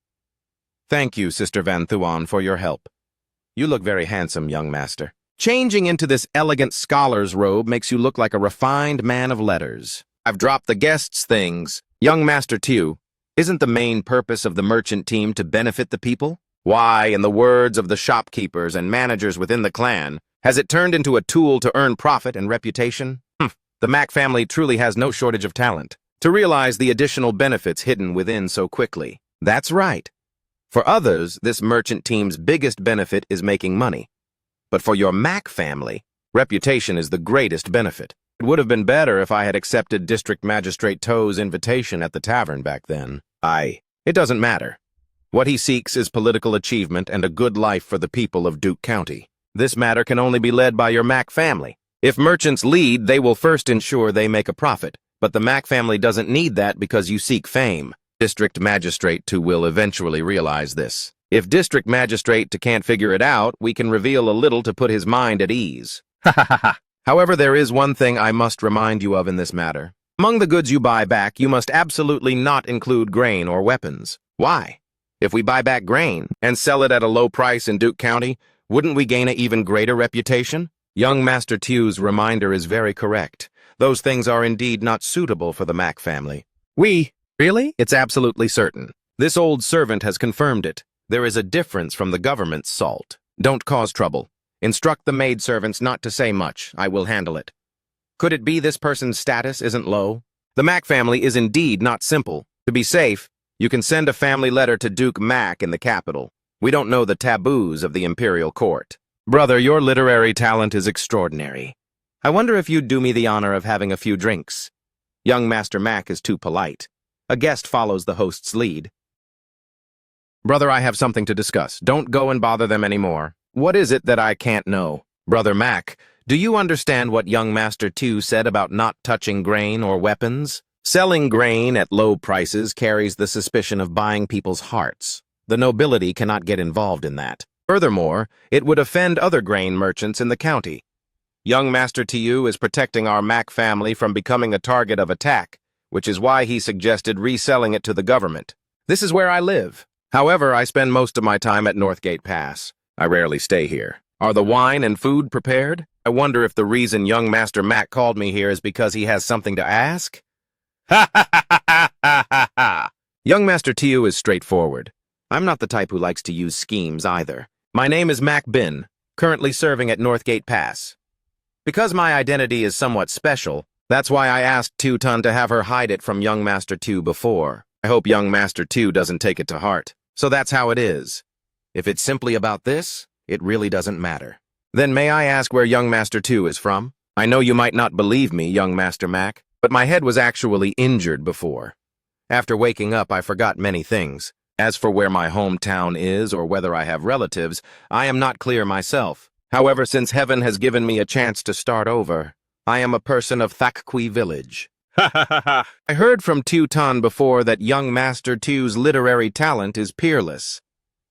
Thank you, Sister Van Thuan, for your help. You look very handsome, young master. Changing into this elegant scholar's robe makes you look like a refined man of letters. I've dropped the guests' things. Young Master Tew, isn't the main purpose of the merchant team to benefit the people? Why, in the words of the shopkeepers and managers within the clan, has it turned into a tool to earn profit and reputation? The Mack family truly has no shortage of talent to realize the additional benefits hidden within so quickly. That's right. For others, this merchant team's biggest benefit is making money. But for your Mack family, reputation is the greatest benefit. It would have been better if I had accepted District Magistrate Toe's invitation at the tavern back then. It doesn't matter. What he seeks is political achievement and a good life for the people of Duke County. This matter can only be led by your Mack family. If merchants lead, they will first ensure they make a profit. But the Mack family doesn't need that because you seek fame. District Magistrate Tew will eventually realize this. If District Magistrate Tew can't figure it out, we can reveal a little to put his mind at ease. Ha ha ha ha. However, there is one thing I must remind you of in this matter. Among the goods you buy back, you must absolutely not include grain or weapons. Why? If we buy back grain and sell it at a low price in Duke County, wouldn't we gain an even greater reputation? Young Master Tew's reminder is very correct. Those things are indeed not suitable for the Mack family. Really? It's absolutely certain. This old servant has confirmed it. There is a difference from the government's salt. Don't cause trouble. Instruct the maidservants not to say much. I will handle it. Could it be this person's status isn't low? The Mack family is indeed not simple. To be safe, you can send a family letter to Duke Mack in the capital. We don't know the taboos of the imperial court. Brother, your literary talent is extraordinary. I wonder if you'd do me the honor of having a few drinks. Young Master Mack is too polite. A guest follows the host's lead. Brother, I have something to discuss. Don't go and bother them anymore. What is it that I can't know? Brother Mack, do you understand what young Master Tew said about not touching grain or weapons? Selling grain at low prices carries the suspicion of buying people's hearts. The nobility cannot get involved in that. Furthermore, it would offend other grain merchants in the county. Young Master Tew is protecting our Mack family from becoming a target of attack, which is why he suggested reselling it to the government. This is where I live. However, I spend most of my time at Northgate Pass. I rarely stay here. Are the wine and food prepared? I wonder if the reason young Master Mack called me here is because he has something to ask? Ha ha ha ha ha ha ha! Young Master Tew is straightforward. I'm not the type who likes to use schemes either. My name is Mack Bin, currently serving at Northgate Pass. Because my identity is somewhat special, that's why I asked Tewton to have her hide it from young Master Tew before. I hope young Master Tew doesn't take it to heart. So that's how it is. If it's simply about this, it really doesn't matter. Then may I ask where young Master Tew is from? I know you might not believe me, young Master Mack, but my head was actually injured before. After waking up, I forgot many things. As for where my hometown is or whether I have relatives, I am not clear myself. However, since heaven has given me a chance to start over, I am a person of Thakqui village. Ha ha ha ha! I heard from Tewton before that young Master Tew's literary talent is peerless.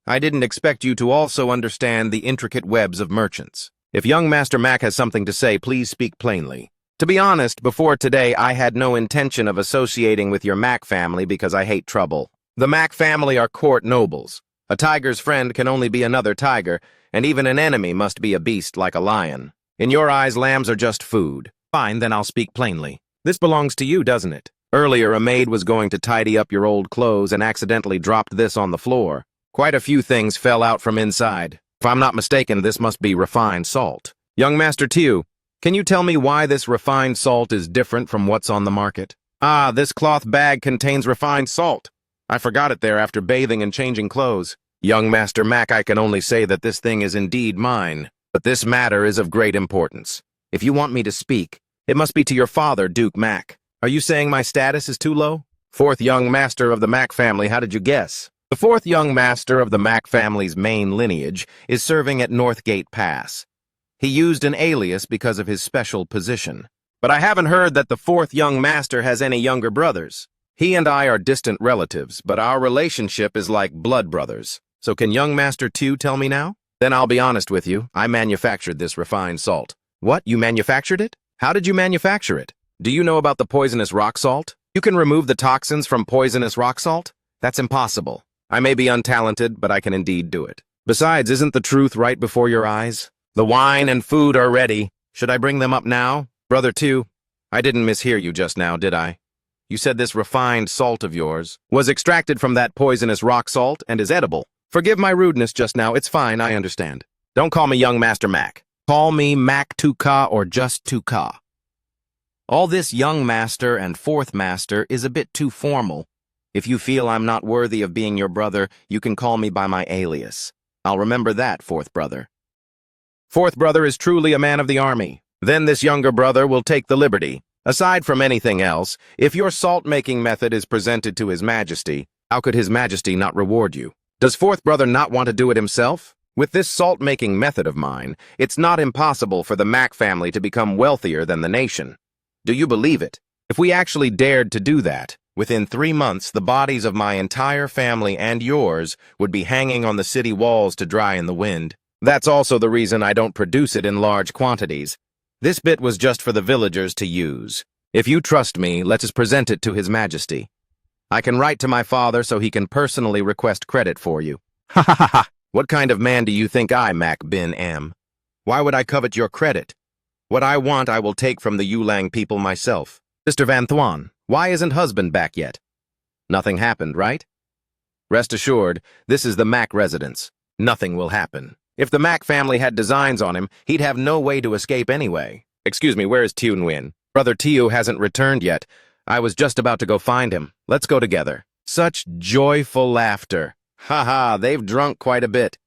I didn't expect you to also understand the intricate webs of merchants. If young Master Mack has something to say, please speak plainly. To be honest, before today, I had no intention of associating with your Mack family because I hate trouble. The Mack family are court nobles. A tiger's friend can only be another tiger, and even an enemy must be a beast like a lion. In your eyes, lambs are just food. Fine, then I'll speak plainly. This belongs to you, doesn't it? Earlier, a maid was going to tidy up your old clothes and accidentally dropped this on the floor. Quite a few things fell out from inside. If I'm not mistaken, this must be refined salt. Young Master Tew, can you tell me why this refined salt is different from what's on the market? Ah, this cloth bag contains refined salt. I forgot it there after bathing and changing clothes. Young Master Mack, I can only say that this thing is indeed mine, but this matter is of great importance. If you want me to speak, it must be to your father, Duke Mack. Are you saying my status is too low? Fourth young master of the Mack family, how did you guess? The fourth young master of the Mack family's main lineage is serving at Northgate Pass. He used an alias because of his special position. But I haven't heard that the fourth young master has any younger brothers. He and I are distant relatives, but our relationship is like blood brothers. So can young Master Tew tell me now? Then I'll be honest with you, I manufactured this refined salt. What, you manufactured it? How did you manufacture it? Do you know about the poisonous rock salt? You can remove the toxins from poisonous rock salt? That's impossible. I may be untalented, but I can indeed do it. Besides, isn't the truth right before your eyes? The wine and food are ready. Should I bring them up now? Brother Tew, I didn't mishear you just now, did I? You said this refined salt of yours was extracted from that poisonous rock salt and is edible. Forgive my rudeness just now. It's fine, I understand. Don't call me young Master Mack. Call me Mack DoKy or just DoKy. All this young master and fourth master is a bit too formal. If you feel I'm not worthy of being your brother, you can call me by my alias. I'll remember that, fourth brother. Fourth brother is truly a man of the army. Then this younger brother will take the liberty. Aside from anything else, if your salt-making method is presented to His Majesty, how could His Majesty not reward you? Does fourth brother not want to do it himself? With this salt-making method of mine, it's not impossible for the Mack family to become wealthier than the nation. Do you believe it? If we actually dared to do that, within 3 months the bodies of my entire family and yours would be hanging on the city walls to dry in the wind. That's also the reason I don't produce it in large quantities. This bit was just for the villagers to use. If you trust me, let us present it to His Majesty. I can write to my father so he can personally request credit for you. Ha ha ha ha! What kind of man do you think I, Mac Bin, am? Why would I covet your credit? What I want I will take from the Yulang people myself. Mr. Van Thuan, why isn't husband back yet? Nothing happened, right? Rest assured, this is the Mac residence. Nothing will happen. If the Mac family had designs on him, he'd have no way to escape anyway. Excuse me, where is Tune Nguyen? Brother Tiu hasn't returned yet. I was just about to go find him. Let's go together. Such joyful laughter. Ha ha, they've drunk quite a bit.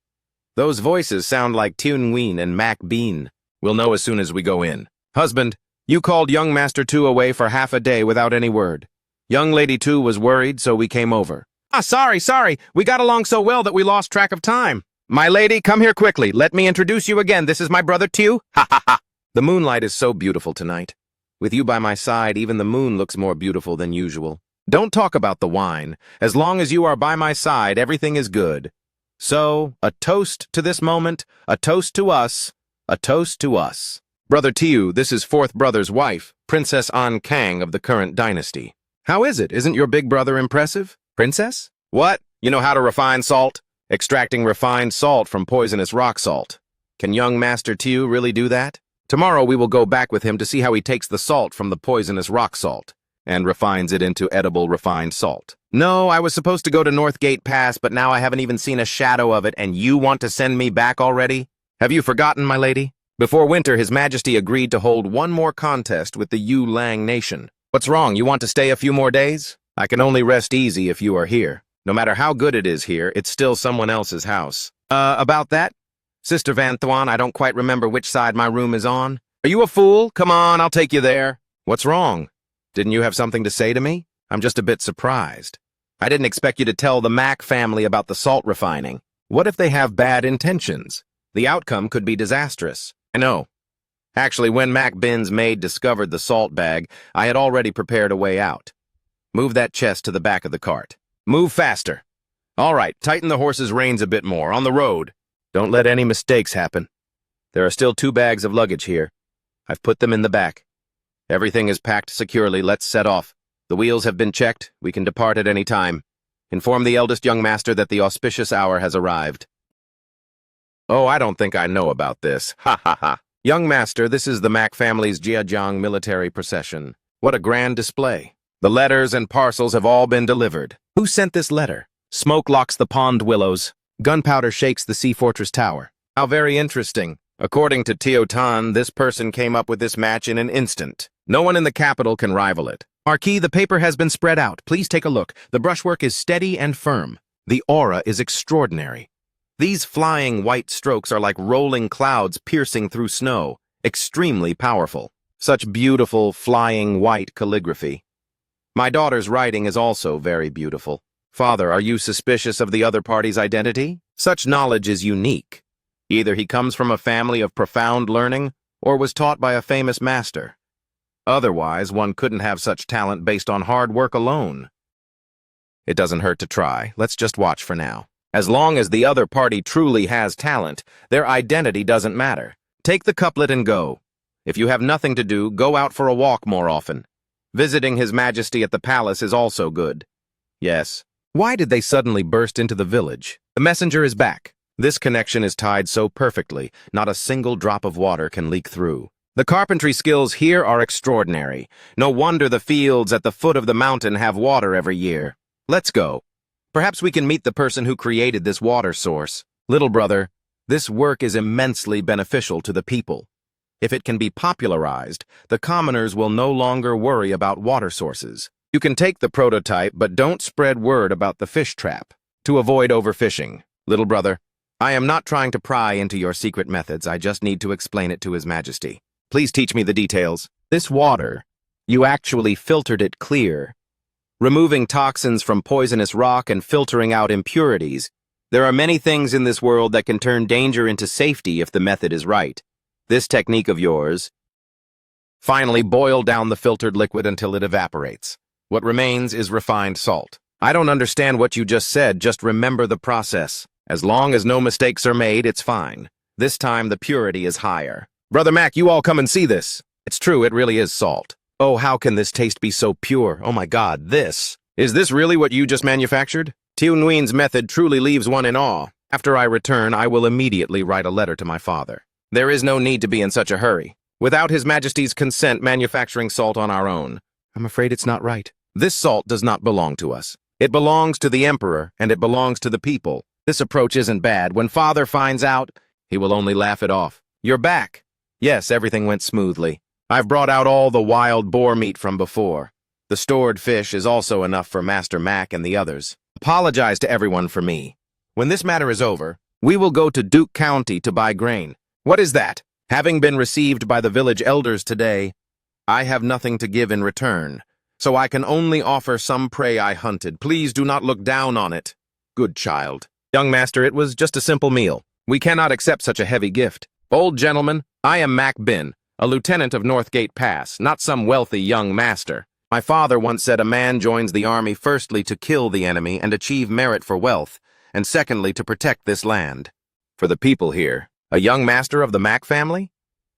Those voices sound like Tune Nguyen and Mac Bean. We'll know as soon as we go in. Husband, you called young Master Tu away for half a day without any word. Young Lady Tu was worried, so we came over. Sorry. We got along so well that we lost track of time. My lady, come here quickly. Let me introduce you again. This is my brother Tu. Ha ha ha. The moonlight is so beautiful tonight. With you by my side, even the moon looks more beautiful than usual. Don't talk about the wine. As long as you are by my side, everything is good. So, a toast to this moment, a toast to us, a toast to us. Brother Tiu, this is fourth brother's wife, Princess An Kang of the current dynasty. How is it? Isn't your big brother impressive? Princess? What? You know how to refine salt? Extracting refined salt from poisonous rock salt. Can young Master Tiu really do that? Tomorrow we will go back with him to see how he takes the salt from the poisonous rock salt and refines it into edible refined salt. No, I was supposed to go to North Gate Pass, but now I haven't even seen a shadow of it, and you want to send me back already? Have you forgotten, my lady? Before winter, His Majesty agreed to hold one more contest with the Yu Lang nation. What's wrong? You want to stay a few more days? I can only rest easy if you are here. No matter how good it is here, it's still someone else's house. About that? Sister Van Thuan, I don't quite remember which side my room is on. Are you a fool? Come on, I'll take you there. What's wrong? Didn't you have something to say to me? I'm just a bit surprised. I didn't expect you to tell the Mac family about the salt refining. What if they have bad intentions? The outcome could be disastrous. I know. Actually, when Mac Bin's maid discovered the salt bag, I had already prepared a way out. Move that chest to the back of the cart. Move faster. All right, tighten the horse's reins a bit more. On the road. Don't let any mistakes happen. There are still 2 bags of luggage here. I've put them in the back. Everything is packed securely. Let's set off. The wheels have been checked. We can depart at any time. Inform the eldest young master that the auspicious hour has arrived. Oh, I don't think I know about this. Ha ha ha. Young master, this is the Mac family's Jiajiang military procession. What a grand display. The letters and parcels have all been delivered. Who sent this letter? Smoke locks the pond willows. Gunpowder shakes the sea fortress tower. How very interesting. According to Tio Tan, this person came up with this match in an instant. No one in the capital can rival it. Marquis, the paper has been spread out. Please take a look. The brushwork is steady and firm. The aura is extraordinary. These flying white strokes are like rolling clouds piercing through snow. Extremely powerful. Such beautiful, flying white calligraphy. My daughter's writing is also very beautiful. Father, are you suspicious of the other party's identity? Such knowledge is unique. Either he comes from a family of profound learning, or was taught by a famous master. Otherwise, one couldn't have such talent based on hard work alone. It doesn't hurt to try. Let's just watch for now. As long as the other party truly has talent, their identity doesn't matter. Take the couplet and go. If you have nothing to do, go out for a walk more often. Visiting His Majesty at the palace is also good. Yes. Why did they suddenly burst into the village? The messenger is back. This connection is tied so perfectly, not a single drop of water can leak through. The carpentry skills here are extraordinary. No wonder the fields at the foot of the mountain have water every year. Let's go. Perhaps we can meet the person who created this water source. Little brother, this work is immensely beneficial to the people. If it can be popularized, the commoners will no longer worry about water sources. You can take the prototype, but don't spread word about the fish trap to avoid overfishing. Little brother, I am not trying to pry into your secret methods. I just need to explain it to His Majesty. Please teach me the details. This water, you actually filtered it clear, removing toxins from poisonous rock and filtering out impurities. There are many things in this world that can turn danger into safety if the method is right. This technique of yours, finally boil down the filtered liquid until it evaporates. What remains is refined salt. I don't understand what you just said, just remember the process. As long as no mistakes are made, it's fine. This time the purity is higher. Brother Mac, you all come and see this. It's true, it really is salt. Oh, how can this taste be so pure? Oh my God, this. Is this really what you just manufactured? Tiu Nguyen's method truly leaves one in awe. After I return, I will immediately write a letter to my father. There is no need to be in such a hurry. Without His Majesty's consent, manufacturing salt on our own. I'm afraid it's not right. This salt does not belong to us. It belongs to the Emperor, and it belongs to the people. This approach isn't bad. When Father finds out, he will only laugh it off. You're back. Yes, everything went smoothly. I've brought out all the wild boar meat from before. The stored fish is also enough for Master Mac and the others. Apologize to everyone for me. When this matter is over, we will go to Duke County to buy grain. What is that? Having been received by the village elders today, I have nothing to give in return, so I can only offer some prey I hunted. Please do not look down on it. Good child. Young master, it was just a simple meal. We cannot accept such a heavy gift. Old gentleman, I am Mac Bin, a lieutenant of Northgate Pass, not some wealthy young master. My father once said a man joins the army firstly to kill the enemy and achieve merit for wealth, and secondly to protect this land. For the people here, a young master of the Mac family?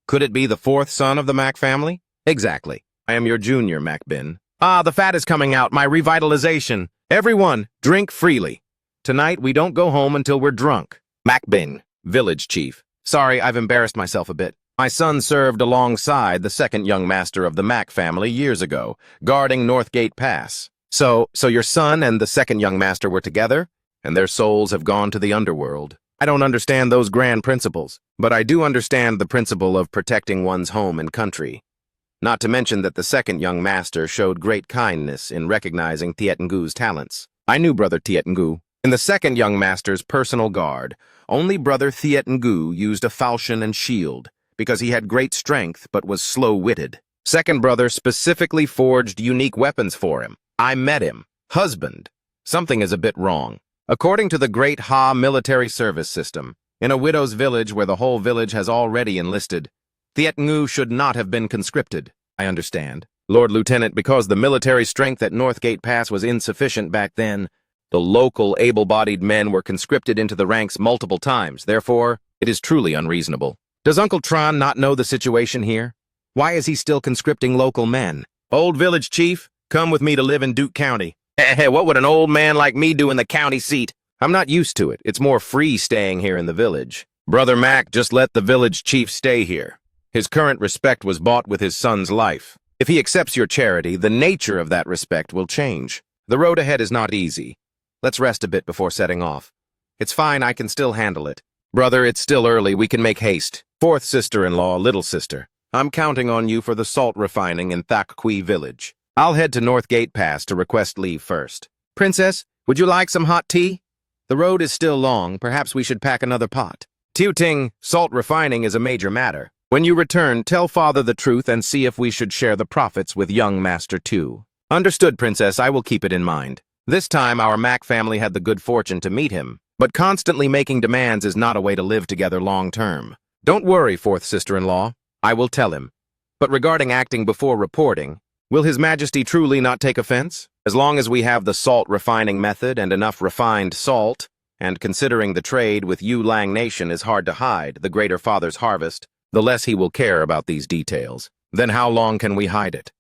Could it be the fourth son of the Mac family? Exactly. I am your junior, Mac Bin. Ah, the fat is coming out, my revitalization. Everyone, drink freely. Tonight we don't go home until we're drunk. Mac Bin, village chief. Sorry, I've embarrassed myself a bit. My son served alongside the second young master of the Mac family years ago, guarding Northgate Pass. So your son and the second young master were together, and their souls have gone to the underworld. I don't understand those grand principles, but I do understand the principle of protecting one's home and country. Not to mention that the second young master showed great kindness in recognizing Thiet Ngu's talents. I knew Brother Thiet Ngu. In the second young master's personal guard, only Brother Thiet Ngu used a falchion and shield, because he had great strength but was slow-witted. Second brother specifically forged unique weapons for him. I met him. Husband. Something is a bit wrong. According to the Great Ha military service system, in a widow's village where the whole village has already enlisted, Thiet Ngu should not have been conscripted. I understand. Lord Lieutenant, because the military strength at Northgate Pass was insufficient back then, the local able-bodied men were conscripted into the ranks multiple times. Therefore, it is truly unreasonable. Does Uncle Tron not know the situation here? Why is he still conscripting local men? Old village chief, come with me to live in Duke County. What would an old man like me do in the county seat? I'm not used to it. It's more free staying here in the village. Brother Mac, just let the village chief stay here. His current respect was bought with his son's life. If he accepts your charity, the nature of that respect will change. The road ahead is not easy. Let's rest a bit before setting off. It's fine, I can still handle it. Brother, it's still early, we can make haste. Fourth sister-in-law, little sister. I'm counting on you for the salt refining in Thak Kui village. I'll head to Northgate Pass to request leave first. Princess, would you like some hot tea? The road is still long, perhaps we should pack another pot. Tiu Ting, salt refining is a major matter. When you return, tell father the truth and see if we should share the profits with young Master Tu. Understood, Princess, I will keep it in mind. This time our Mac family had the good fortune to meet him, but constantly making demands is not a way to live together long-term. Don't worry, fourth sister-in-law. I will tell him. But regarding acting before reporting, will His Majesty truly not take offense? As long as we have the salt refining method and enough refined salt, and considering the trade with Yu Lang Nation is hard to hide, the greater father's harvest, the less he will care about these details. Then how long can we hide it?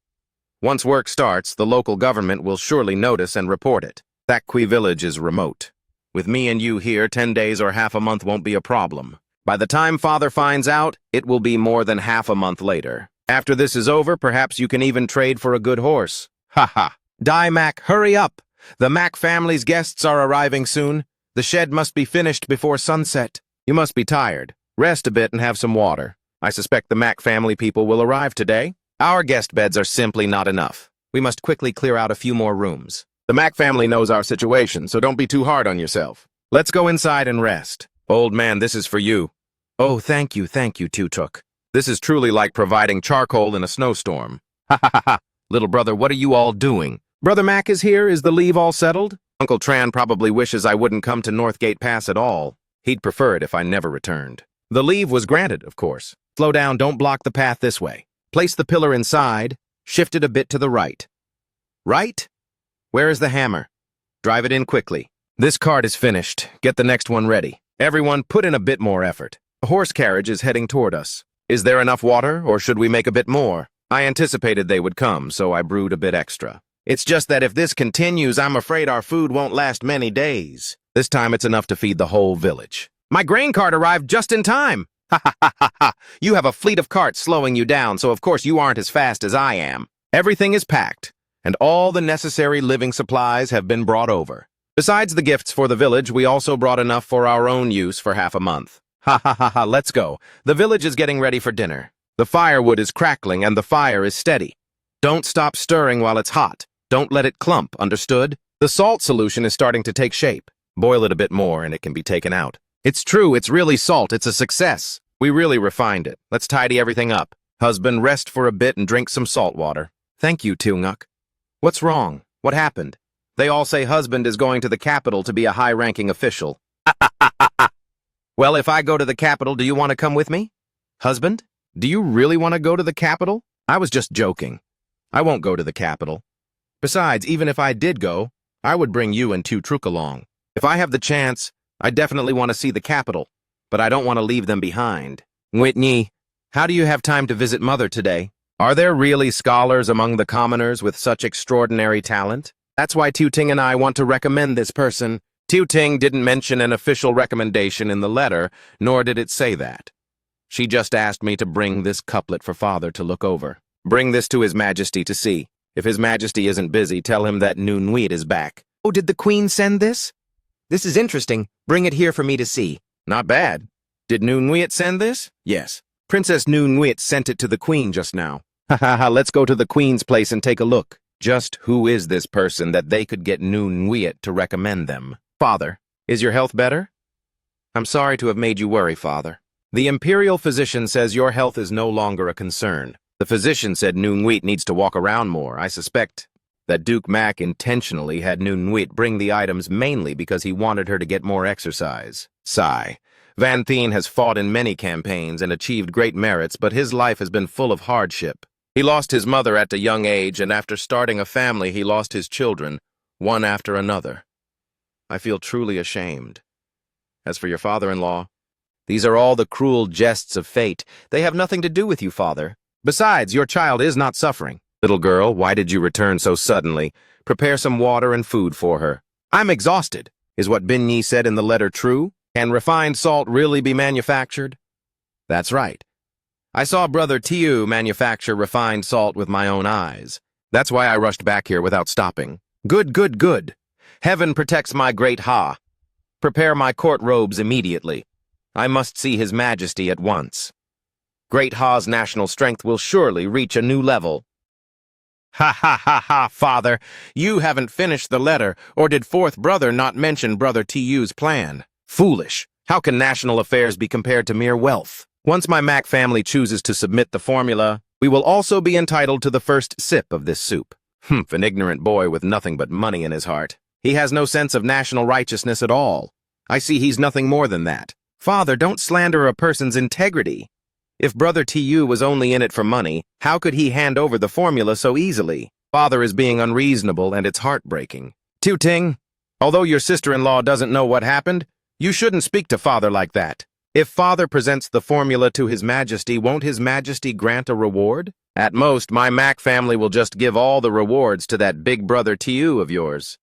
Once work starts, the local government will surely notice and report it. Thak Kui village is remote. With me and you here, 10 days or half a month won't be a problem. By the time father finds out, it will be more than half a month later. After this is over, perhaps you can even trade for a good horse. Ha ha. Die, Mac, hurry up. The Mac family's guests are arriving soon. The shed must be finished before sunset. You must be tired. Rest a bit and have some water. I suspect the Mac family people will arrive today. Our guest beds are simply not enough. We must quickly clear out a few more rooms. The Mac family knows our situation, so don't be too hard on yourself. Let's go inside and rest. Old man, this is for you. Oh, thank you, Tutuk. This is truly like providing charcoal in a snowstorm. Ha ha ha ha. Little brother, what are you all doing? Brother Mac is here? Is the leave all settled? Uncle Tran probably wishes I wouldn't come to Northgate Pass at all. He'd prefer it if I never returned. The leave was granted, of course. Slow down, don't block the path this way. Place the pillar inside, shift it a bit to the right. Right? Where is the hammer? Drive it in quickly. This cart is finished. Get the next one ready. Everyone, put in a bit more effort. A horse carriage is heading toward us. Is there enough water, or should we make a bit more? I anticipated they would come, so I brewed a bit extra. It's just that if this continues, I'm afraid our food won't last many days. This time it's enough to feed the whole village. My grain cart arrived just in time. Ha ha ha ha ha. You have a fleet of carts slowing you down, so of course you aren't as fast as I am. Everything is packed, and all the necessary living supplies have been brought over. Besides the gifts for the village, we also brought enough for our own use for half a month. Ha ha ha ha, let's go. The village is getting ready for dinner. The firewood is crackling and the fire is steady. Don't stop stirring while it's hot. Don't let it clump, understood? The salt solution is starting to take shape. Boil it a bit more and it can be taken out. It's true, it's really salt, it's a success. We really refined it. Let's tidy everything up. Husband, rest for a bit and drink some salt water. Thank you, Tunguk. What's wrong? What happened? They all say husband is going to the capital to be a high-ranking official. Well, if I go to the capital, do you want to come with me? Husband, do you really want to go to the capital? I was just joking. I won't go to the capital. Besides, even if I did go, I would bring you and Truk along. If I have the chance, I definitely want to see the capital, but I don't want to leave them behind. Whitney, how do you have time to visit Mother today? Are there really scholars among the commoners with such extraordinary talent? That's why Tuting and I want to recommend this person. Tuting didn't mention an official recommendation in the letter, nor did it say that. She just asked me to bring this couplet for Father to look over. Bring this to His Majesty to see. If His Majesty isn't busy, tell him that Nunweet is back. Oh, did the Queen send this? This is interesting. Bring it here for me to see. Not bad. Did Nunweet send this? Yes. Princess Nunweet sent it to the Queen just now. Ha ha ha, let's go to the Queen's place and take a look. Just who is this person that they could get Nunweet to recommend them? Father, is your health better? I'm sorry to have made you worry, Father. The imperial physician says your health is no longer a concern. The physician said Nunweet needs to walk around more. I suspect that Duke Mac intentionally had Nunweet bring the items mainly because he wanted her to get more exercise. Sigh. Van Thien has fought in many campaigns and achieved great merits, but his life has been full of hardship. He lost his mother at a young age, and after starting a family, he lost his children, one after another. I feel truly ashamed. As for your father-in-law, these are all the cruel jests of fate. They have nothing to do with you, Father. Besides, your child is not suffering. Little girl, why did you return so suddenly? Prepare some water and food for her. I'm exhausted. Is what Binyi said in the letter true? Can refined salt really be manufactured? That's right. I saw Brother Tiu manufacture refined salt with my own eyes. That's why I rushed back here without stopping. Good, good, good. Heaven protects my great Ha. Prepare my court robes immediately. I must see His Majesty at once. Great Ha's national strength will surely reach a new level. Ha ha ha ha, Father. You haven't finished the letter, or did fourth brother not mention Brother Tiu's plan? Foolish. How can national affairs be compared to mere wealth? Once my Mac family chooses to submit the formula, we will also be entitled to the first sip of this soup. Humph, an ignorant boy with nothing but money in his heart. He has no sense of national righteousness at all. I see he's nothing more than that. Father, don't slander a person's integrity. If Brother Tiu was only in it for money, how could he hand over the formula so easily? Father is being unreasonable, and it's heartbreaking. Tuting, although your sister-in-law doesn't know what happened, you shouldn't speak to Father like that. If Father presents the formula to His Majesty, won't His Majesty grant a reward? At most, my Mac family will just give all the rewards to that big Brother Tiu of yours.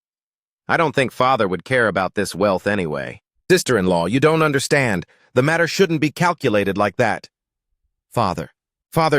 I don't think Father would care about this wealth anyway. Sister-in-law, you don't understand. The matter shouldn't be calculated like that. Father,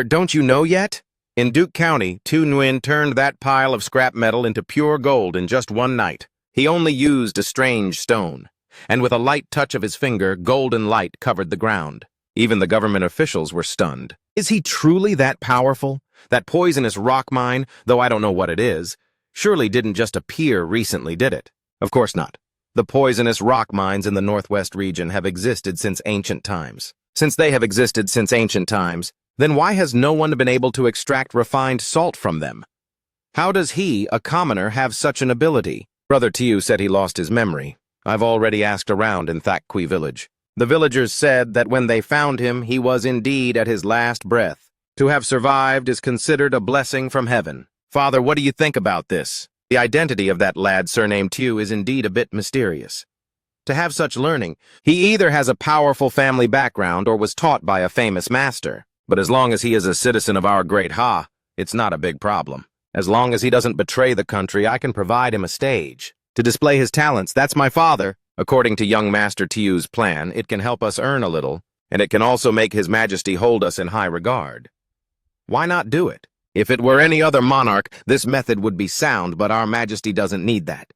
don't you know yet? In Duke County, Tu Nguyen turned that pile of scrap metal into pure gold in just one night. He only used a strange stone, and with a light touch of his finger, golden light covered the ground. Even the government officials were stunned. Is he truly that powerful? That poisonous rock mine, though I don't know what it is, surely didn't just appear recently, did it? Of course not. The poisonous rock mines in the Northwest region have existed since ancient times. Since they have existed since ancient times, then why has no one been able to extract refined salt from them? How does he, a commoner, have such an ability? Brother Tiu said he lost his memory. I've already asked around in Thak Kui village. The villagers said that when they found him, he was indeed at his last breath. To have survived is considered a blessing from heaven. Father, what do you think about this? The identity of that lad surnamed Tiu is indeed a bit mysterious. To have such learning, he either has a powerful family background or was taught by a famous master. But as long as he is a citizen of our great Ha, it's not a big problem. As long as he doesn't betray the country, I can provide him a stage to display his talents. That's my father. According to young Master Tiu's plan, it can help us earn a little, and it can also make His Majesty hold us in high regard. Why not do it? If it were any other monarch, this method would be sound, but our Majesty doesn't need that.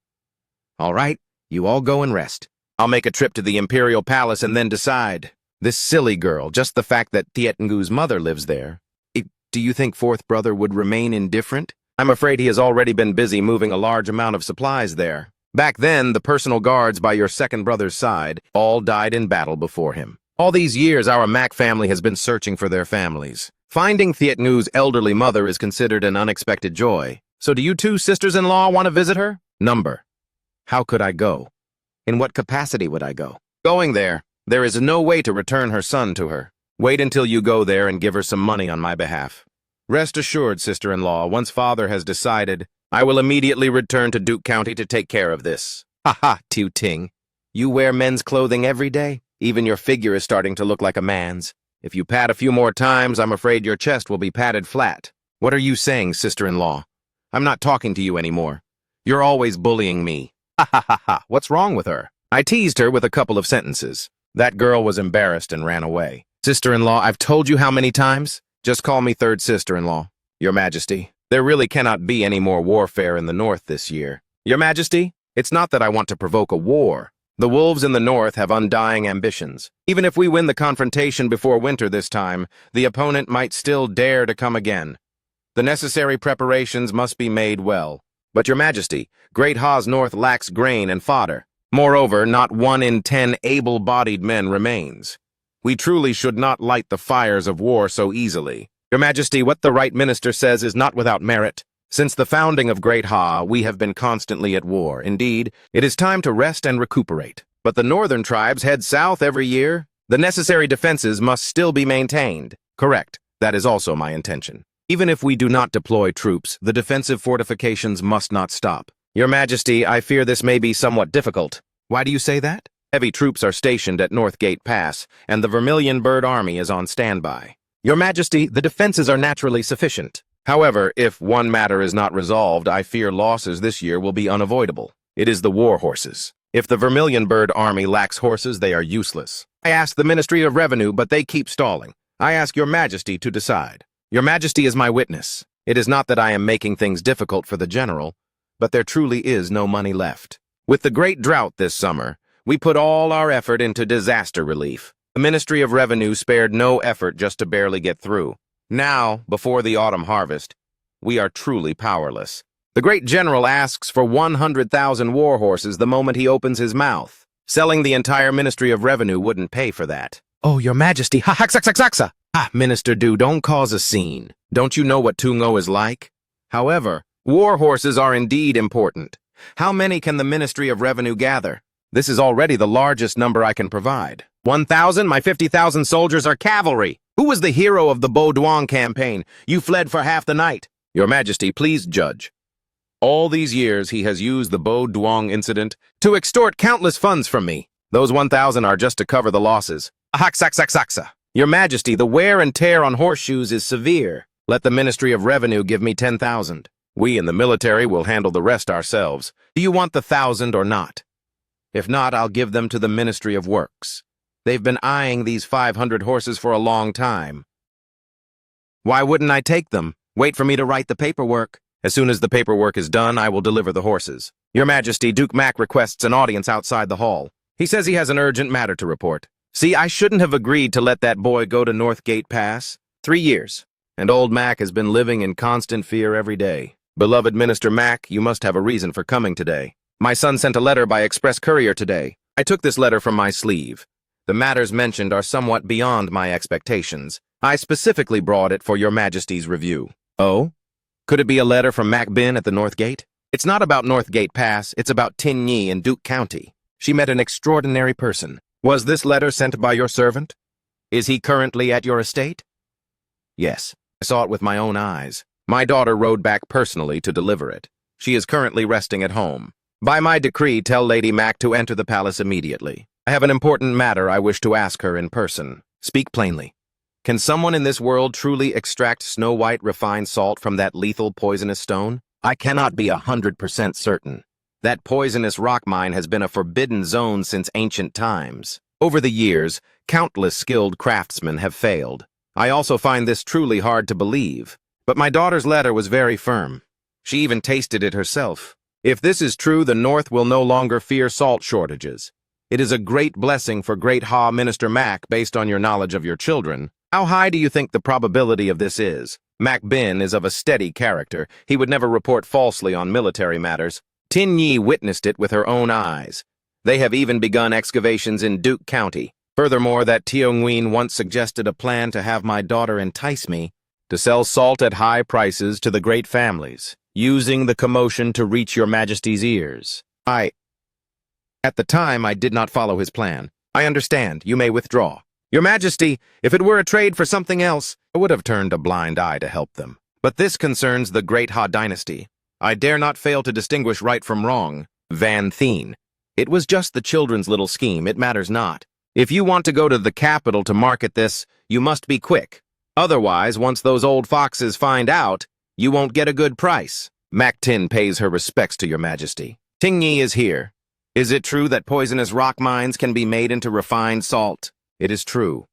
All right, you all go and rest. I'll make a trip to the Imperial Palace and then decide. This silly girl, just the fact that Tiet Ngu's mother lives there. Do you think fourth brother would remain indifferent? I'm afraid he has already been busy moving a large amount of supplies there. Back then, the personal guards by your second brother's side all died in battle before him. All these years, our Mac family has been searching for their families. Finding Tiet Ngu's elderly mother is considered an unexpected joy. So do you two sisters-in-law want to visit her? Number. How could I go? In what capacity would I go? Going there. There is no way to return her son to her. Wait until you go there and give her some money on my behalf. Rest assured, sister-in-law, once father has decided, I will immediately return to Duke County to take care of this. Ha ha, Tiu Ting. You wear men's clothing every day? Even your figure is starting to look like a man's. If you pat a few more times, I'm afraid your chest will be patted flat. What are you saying, sister-in-law? I'm not talking to you anymore. You're always bullying me. Ha ha ha ha, what's wrong with her? I teased her with a couple of sentences. That girl was embarrassed and ran away. Sister-in-law, I've told you how many times? Just call me third sister-in-law. Your Majesty, there really cannot be any more warfare in the north this year. Your Majesty, it's not that I want to provoke a war. The wolves in the north have undying ambitions. Even if we win the confrontation before winter this time, the opponent might still dare to come again. The necessary preparations must be made well. But Your Majesty, Great Ha's north lacks grain and fodder. Moreover, not 1 in 10 able-bodied men remains. We truly should not light the fires of war so easily. Your Majesty, what the right minister says is not without merit. Since the founding of Great Ha, we have been constantly at war. Indeed, it is time to rest and recuperate. But the northern tribes head south every year. The necessary defenses must still be maintained. Correct. That is also my intention. Even if we do not deploy troops, the defensive fortifications must not stop. Your Majesty, I fear this may be somewhat difficult. Why do you say that? Heavy troops are stationed at Northgate Pass, and the Vermilion Bird Army is on standby. Your Majesty, the defenses are naturally sufficient. However, if one matter is not resolved, I fear losses this year will be unavoidable. It is the war horses. If the Vermilion Bird Army lacks horses, they are useless. I ask the Ministry of Revenue, but they keep stalling. I ask Your Majesty to decide. Your Majesty is my witness. It is not that I am making things difficult for the general, but there truly is no money left. With the great drought this summer, we put all our effort into disaster relief. The Ministry of Revenue spared no effort just to barely get through. Now, before the autumn harvest, we are truly powerless. The great general asks for 100,000 war horses the moment he opens his mouth. Selling the entire Ministry of Revenue wouldn't pay for that. Oh, Your Majesty, ha-ha-xa-xa-xa-xa! Ah, Minister Du, don't cause a scene. Don't you know what Tungo is like? However, war horses are indeed important. How many can the Ministry of Revenue gather? This is already the largest number I can provide. 1,000? My 50,000 soldiers are cavalry. Who was the hero of the Bo Duong campaign? You fled for half the night. Your Majesty, please judge. All these years he has used the Bo Duong incident to extort countless funds from me. Those 1,000 are just to cover the losses. Ahak-sak-sak-saksa. Your Majesty, the wear and tear on horseshoes is severe. Let the Ministry of Revenue give me 10,000. We in the military will handle the rest ourselves. Do you want the 1,000 or not? If not, I'll give them to the Ministry of Works. They've been eyeing these 500 horses for a long time. Why wouldn't I take them? Wait for me to write the paperwork. As soon as the paperwork is done, I will deliver the horses. Your Majesty, Duke Mac requests an audience outside the hall. He says he has an urgent matter to report. See, I shouldn't have agreed to let that boy go to Northgate Pass. 3 years. And old Mac has been living in constant fear every day. Beloved Minister Mac, you must have a reason for coming today. My son sent a letter by express courier today. I took this letter from my sleeve. The matters mentioned are somewhat beyond my expectations. I specifically brought it for Your Majesty's review. Oh? Could it be a letter from Mac Bin at the Northgate? It's not about Northgate Pass, it's about Tin Nhi in Duke County. She met an extraordinary person. Was this letter sent by your servant? Is he currently at your estate? Yes, I saw it with my own eyes. My daughter rode back personally to deliver it. She is currently resting at home. By my decree, tell Lady Mac to enter the palace immediately. I have an important matter I wish to ask her in person. Speak plainly. Can someone in this world truly extract snow-white refined salt from that lethal poisonous stone? I cannot be 100% certain. That poisonous rock mine has been a forbidden zone since ancient times. Over the years, countless skilled craftsmen have failed. I also find this truly hard to believe. But my daughter's letter was very firm. She even tasted it herself. If this is true, the North will no longer fear salt shortages. It is a great blessing for Great Ha Minister Mac based on your knowledge of your children. How high do you think the probability of this is? Mac Bin is of a steady character. He would never report falsely on military matters. Tin Yi witnessed it with her own eyes. They have even begun excavations in Duke County. Furthermore, that Tio Nguyen once suggested a plan to have my daughter entice me to sell salt at high prices to the great families, using the commotion to reach your majesty's ears. At the time, I did not follow his plan. I understand. You may withdraw. Your Majesty, if it were a trade for something else, I would have turned a blind eye to help them. But this concerns the Great Ha dynasty. I dare not fail to distinguish right from wrong. Van Thien. It was just the children's little scheme. It matters not. If you want to go to the capital to market this, you must be quick. Otherwise, once those old foxes find out, you won't get a good price. Mac Tin pays her respects to your Majesty. Ting Yi is here. Is it true that poisonous rock mines can be made into refined salt? It is true.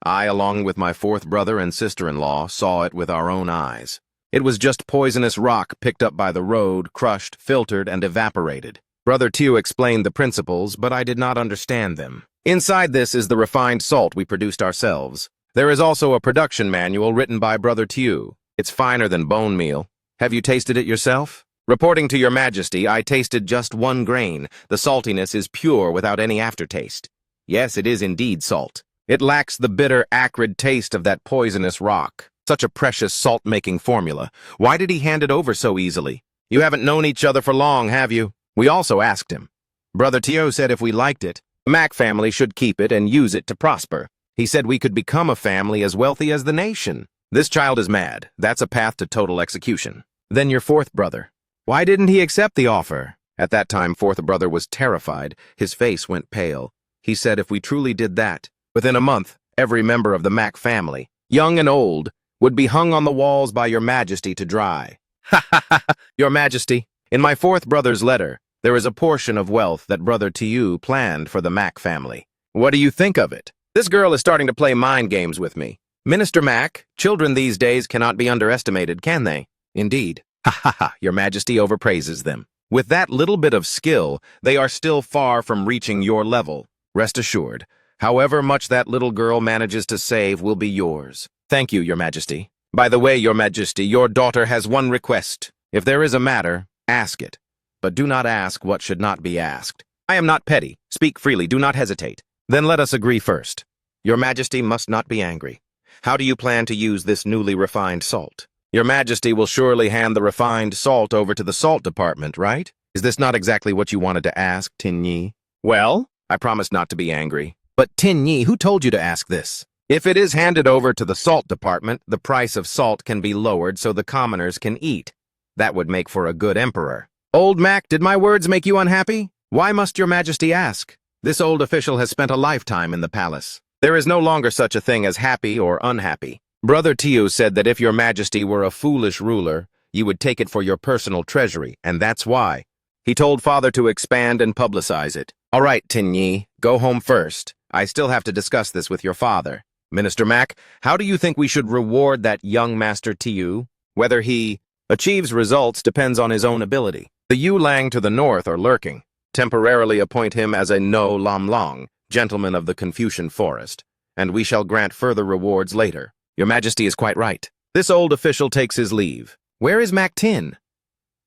I, along with my fourth brother and sister-in-law, saw it with our own eyes. It was just poisonous rock picked up by the road, crushed, filtered, and evaporated. Brother Tio explained the principles, but I did not understand them. Inside this is the refined salt we produced ourselves. There is also a production manual written by Brother Tio. It's finer than bone meal. Have you tasted it yourself? Reporting to your Majesty, I tasted just 1 grain. The saltiness is pure without any aftertaste. Yes, it is indeed salt. It lacks the bitter, acrid taste of that poisonous rock. Such a precious salt-making formula. Why did he hand it over so easily? You haven't known each other for long, have you? We also asked him. Brother Tio said if we liked it, the Mac family should keep it and use it to prosper. He said we could become a family as wealthy as the nation. This child is mad. That's a path to total execution. Then your fourth brother. Why didn't he accept the offer? At that time, fourth brother was terrified. His face went pale. He said if we truly did that, within a month, every member of the Mac family, young and old, would be hung on the walls by your Majesty to dry. Ha ha ha! Your Majesty, in my fourth brother's letter, there is a portion of wealth that Brother Tiu planned for the Mac family. What do you think of it? This girl is starting to play mind games with me. Minister Mac, children these days cannot be underestimated, can they? Indeed. Ha ha ha, your Majesty overpraises them. With that little bit of skill, they are still far from reaching your level. Rest assured, however much that little girl manages to save will be yours. Thank you, your Majesty. By the way, your Majesty, your daughter has one request. If there is a matter, ask it. But do not ask what should not be asked. I am not petty. Speak freely. Do not hesitate. Then let us agree first. Your Majesty must not be angry. How do you plan to use this newly refined salt? Your Majesty will surely hand the refined salt over to the salt department, right? Is this not exactly what you wanted to ask, Tin Yi? Well, I promise not to be angry. But Tin Yi, who told you to ask this? If it is handed over to the salt department, the price of salt can be lowered so the commoners can eat. That would make for a good emperor. Old Mac, did my words make you unhappy? Why must your Majesty ask? This old official has spent a lifetime in the palace. There is no longer such a thing as happy or unhappy. Brother Tio said that if your Majesty were a foolish ruler, you would take it for your personal treasury, and that's why. He told Father to expand and publicize it. All right, Tin Yi, go home first. I still have to discuss this with your father. Minister Mac, how do you think we should reward that young Master Tio? Whether he achieves results depends on his own ability. The Yu Lang to the north are lurking. Temporarily appoint him as a No Lam Long, gentleman of the Confucian forest, and we shall grant further rewards later. Your Majesty is quite right. This old official takes his leave. Where is Mac Tin?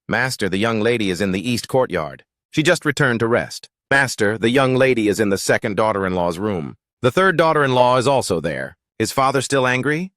Master, the young lady is in the east courtyard. She just returned to rest. Master, the young lady is in the second daughter-in-law's room. The third daughter-in-law is also there. Is father still angry?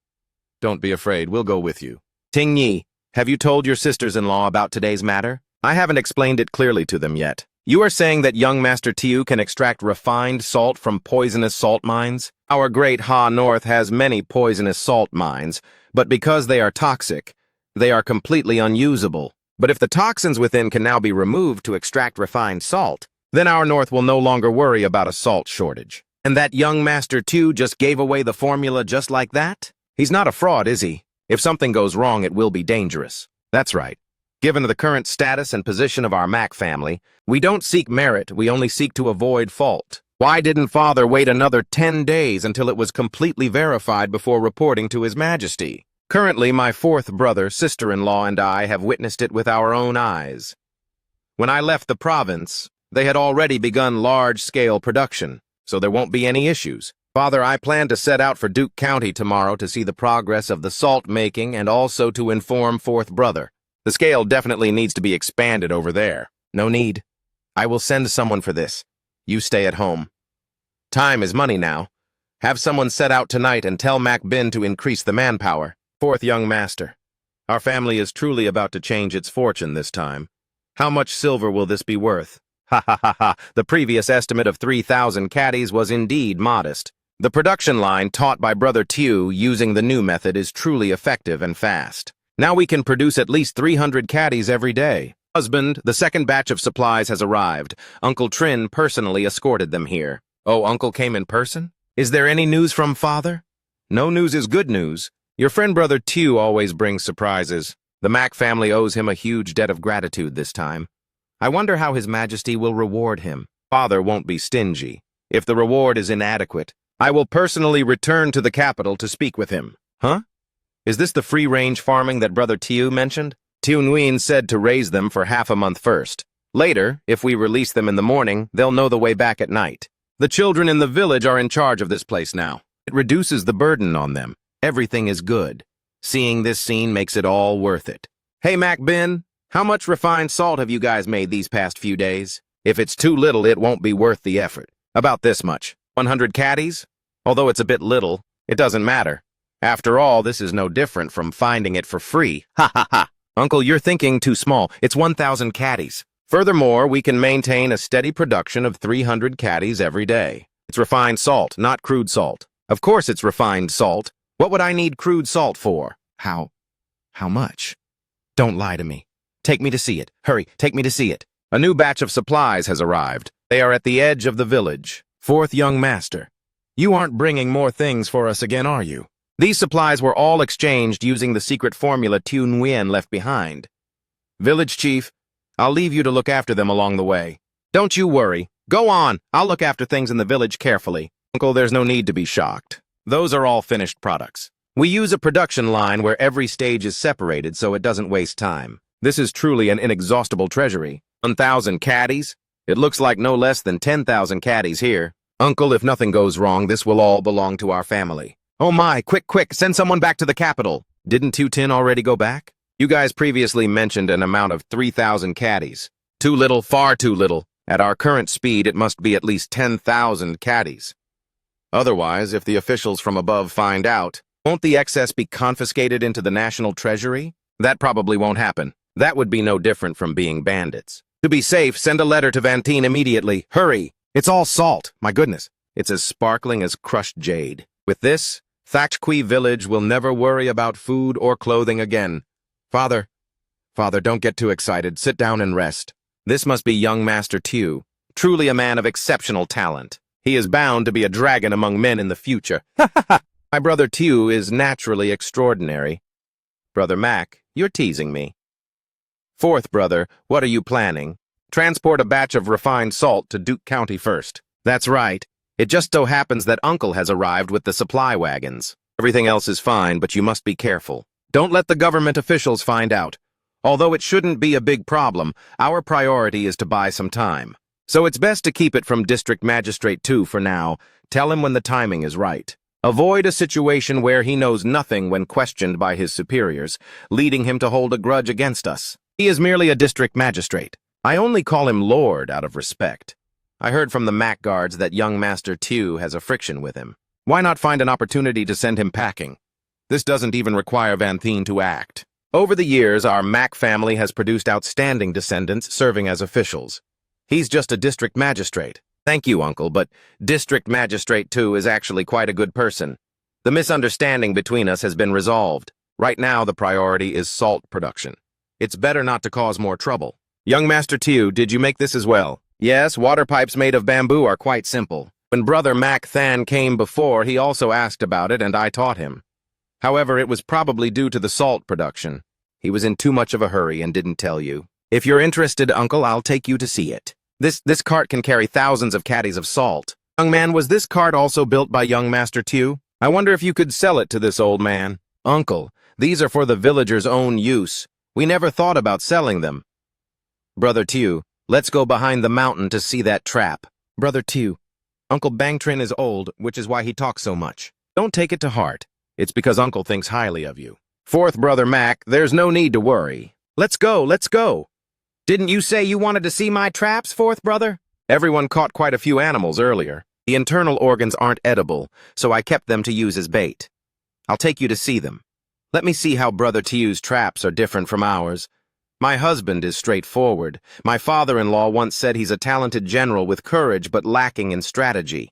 Don't be afraid, we'll go with you. Ting Yi, have you told your sisters-in-law about today's matter? I haven't explained it clearly to them yet. You are saying that young Master Tiu can extract refined salt from poisonous salt mines? Our great Ha North has many poisonous salt mines, but because they are toxic, they are completely unusable. But if the toxins within can now be removed to extract refined salt, then our North will no longer worry about a salt shortage. And that young Master 2 just gave away the formula just like that? He's not a fraud, is he? If something goes wrong, it will be dangerous. That's right. Given the current status and position of our Mac family, we don't seek merit, we only seek to avoid fault. Why didn't Father wait another 10 days until it was completely verified before reporting to His Majesty? Currently, my fourth brother, sister-in-law, and I have witnessed it with our own eyes. When I left the province, they had already begun large-scale production, so there won't be any issues. Father, I plan to set out for Duke County tomorrow to see the progress of the salt-making and also to inform fourth brother. The scale definitely needs to be expanded over there. No need. I will send someone for this. You stay at home. Time is money now. Have someone set out tonight and tell Mac Bin to increase the manpower. Fourth young master. Our family is truly about to change its fortune this time. How much silver will this be worth? Ha ha ha ha. The previous estimate of 3,000 caddies was indeed modest. The production line taught by Brother Tew using the new method is truly effective and fast. Now we can produce at least 300 caddies every day. Husband, the second batch of supplies has arrived. Uncle Trin personally escorted them here. Oh, Uncle came in person? Is there any news from Father? No news is good news. Your friend Brother Tew always brings surprises. The Mac family owes him a huge debt of gratitude this time. I wonder how His Majesty will reward him. Father won't be stingy. If the reward is inadequate, I will personally return to the capital to speak with him. Huh? Is this the free-range farming that Brother Tew mentioned? Tew Nguyen said to raise them for half a month first. Later, if we release them in the morning, they'll know the way back at night. The children in the village are in charge of this place now. It reduces the burden on them. Everything is good. Seeing this scene makes it all worth it. Hey, Mac Bin, how much refined salt have you guys made these past few days? If it's too little, it won't be worth the effort. About this much. 100 caddies? Although it's a bit little, it doesn't matter. After all, this is no different from finding it for free. Ha ha ha. Uncle, you're thinking too small. It's 1,000 caddies. Furthermore, we can maintain a steady production of 300 caddies every day. It's refined salt, not crude salt. Of course it's refined salt. What would I need crude salt for? How much? Don't lie to me. Take me to see it. Hurry, take me to see it. A new batch of supplies has arrived. They are at the edge of the village. Fourth young master. You aren't bringing more things for us again, are you? These supplies were all exchanged using the secret formula Tew Nguyen left behind. Village chief, I'll leave you to look after them along the way. Don't you worry. Go on. I'll look after things in the village carefully. Uncle, there's no need to be shocked. Those are all finished products. We use a production line where every stage is separated so it doesn't waste time. This is truly an inexhaustible treasury. 1,000 caddies? It looks like no less than 10,000 caddies here. Uncle, if nothing goes wrong, this will all belong to our family. Oh my, quick, send someone back to the capital. Didn't Tew Tin already go back? You guys previously mentioned an amount of 3,000 caddies. Too little, far too little. At our current speed, it must be at least 10,000 caddies. Otherwise, if the officials from above find out, won't the excess be confiscated into the national treasury? That probably won't happen. That would be no different from being bandits. To be safe, send a letter to Vantine immediately. Hurry! It's all salt. My goodness. It's as sparkling as crushed jade. With this, Thakchqui village will never worry about food or clothing again. Father, don't get too excited. Sit down and rest. This must be young Master Tew, truly a man of exceptional talent. He is bound to be a dragon among men in the future. Ha ha ha! My brother Tew is naturally extraordinary. Brother Mac, you're teasing me. Fourth brother, what are you planning? Transport a batch of refined salt to Duke County first. That's right. It just so happens that Uncle has arrived with the supply wagons. Everything else is fine, but you must be careful. Don't let the government officials find out. Although it shouldn't be a big problem, our priority is to buy some time. So it's best to keep it from District Magistrate 2 for now. Tell him when the timing is right. Avoid a situation where he knows nothing when questioned by his superiors, leading him to hold a grudge against us. He is merely a district magistrate. I only call him Lord out of respect. I heard from the Mac guards that young Master Tew has a friction with him. Why not find an opportunity to send him packing? This doesn't even require Vantine to act. Over the years, our Mac family has produced outstanding descendants serving as officials. He's just a district magistrate. Thank you, Uncle, but District Magistrate 2 is actually quite a good person. The misunderstanding between us has been resolved. Right now, the priority is salt production. It's better not to cause more trouble. Young Master Tew, did you make this as well? Yes, water pipes made of bamboo are quite simple. When Brother Mac Than came before, he also asked about it, and I taught him. However, it was probably due to the salt production. He was in too much of a hurry and didn't tell you. If you're interested, Uncle, I'll take you to see it. This cart can carry thousands of caddies of salt. Young man, was this cart also built by young Master Tew? I wonder if you could sell it to this old man. Uncle, these are for the villagers' own use. We never thought about selling them. Brother Tew, let's go behind the mountain to see that trap. Brother Tew, Uncle Bangtrin is old, which is why he talks so much. Don't take it to heart. It's because Uncle thinks highly of you. Fourth Brother Mac, there's no need to worry. Let's go, let's go. Didn't you say you wanted to see my traps, fourth brother? Everyone caught quite a few animals earlier. The internal organs aren't edible, so I kept them to use as bait. I'll take you to see them. Let me see how Brother Tew's traps are different from ours. My husband is straightforward. My father-in-law once said he's a talented general with courage but lacking in strategy.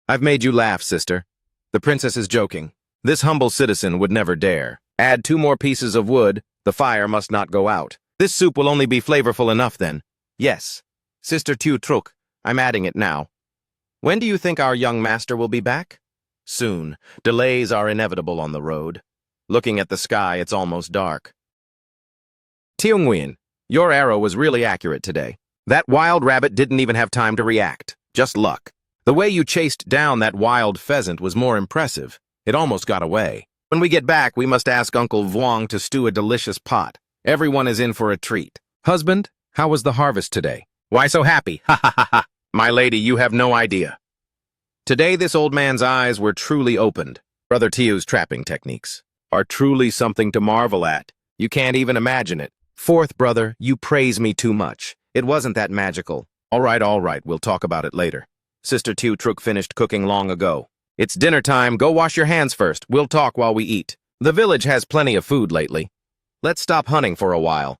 I've made you laugh, sister. The princess is joking. This humble citizen would never dare. Add 2 more pieces of wood. The fire must not go out. This soup will only be flavorful enough then. Yes. Sister Tew Truk, I'm adding it now. When do you think our young master will be back? Soon. Delays are inevitable on the road. Looking at the sky, it's almost dark. Tew Nguyen, your arrow was really accurate today. That wild rabbit didn't even have time to react. Just luck. The way you chased down that wild pheasant was more impressive. It almost got away. When we get back, we must ask Uncle Vuong to stew a delicious pot. Everyone is in for a treat. Husband, how was the harvest today? Why so happy? Ha ha ha ha. My lady, you have no idea. Today this old man's eyes were truly opened. Brother Tew's trapping techniques are truly something to marvel at. You can't even imagine it. Fourth brother, you praise me too much. It wasn't that magical. All right, we'll talk about it later. Sister Tew Truk finished cooking long ago. It's dinner time, go wash your hands first. We'll talk while we eat. The village has plenty of food lately. Let's stop hunting for a while.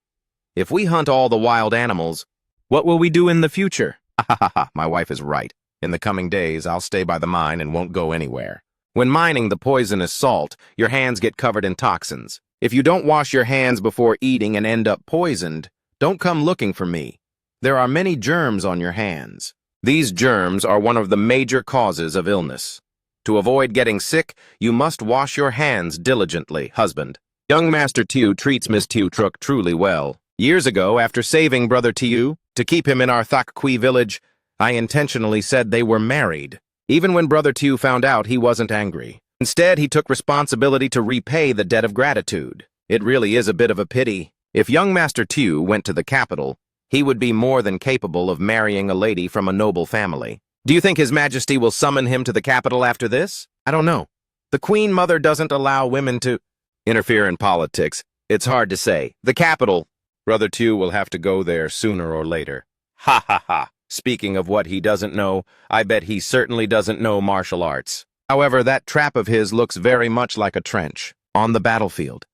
If we hunt all the wild animals, what will we do in the future? Ha ha ha ha, my wife is right. In the coming days, I'll stay by the mine and won't go anywhere. When mining the poisonous salt, your hands get covered in toxins. If you don't wash your hands before eating and end up poisoned, don't come looking for me. There are many germs on your hands. These germs are one of the major causes of illness. To avoid getting sick, you must wash your hands diligently, husband. Young Master Tew treats Miss Tew Truk truly well. Years ago, after saving Brother Tew, to keep him in our Thak Kui village, I intentionally said they were married. Even when Brother Tew found out, he wasn't angry. Instead, he took responsibility to repay the debt of gratitude. It really is a bit of a pity. If young Master Tew went to the capital, he would be more than capable of marrying a lady from a noble family. Do you think His Majesty will summon him to the capital after this? I don't know. The Queen Mother doesn't allow women to interfere in politics. It's hard to say. The capital. Brother Tew will have to go there sooner or later. Ha ha ha. Speaking of what he doesn't know, I bet he certainly doesn't know martial arts. However, that trap of his looks very much like a trench on the battlefield.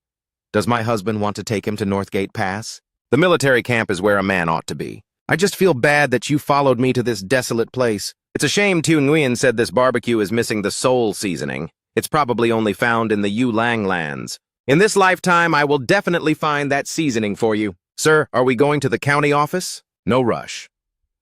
Does my husband want to take him to Northgate Pass? The military camp is where a man ought to be. I just feel bad that you followed me to this desolate place. It's a shame Tew Nguyen said this barbecue is missing the soul seasoning. It's probably only found in the Yulang lands. In this lifetime, I will definitely find that seasoning for you. Sir, are we going to the county office? No rush.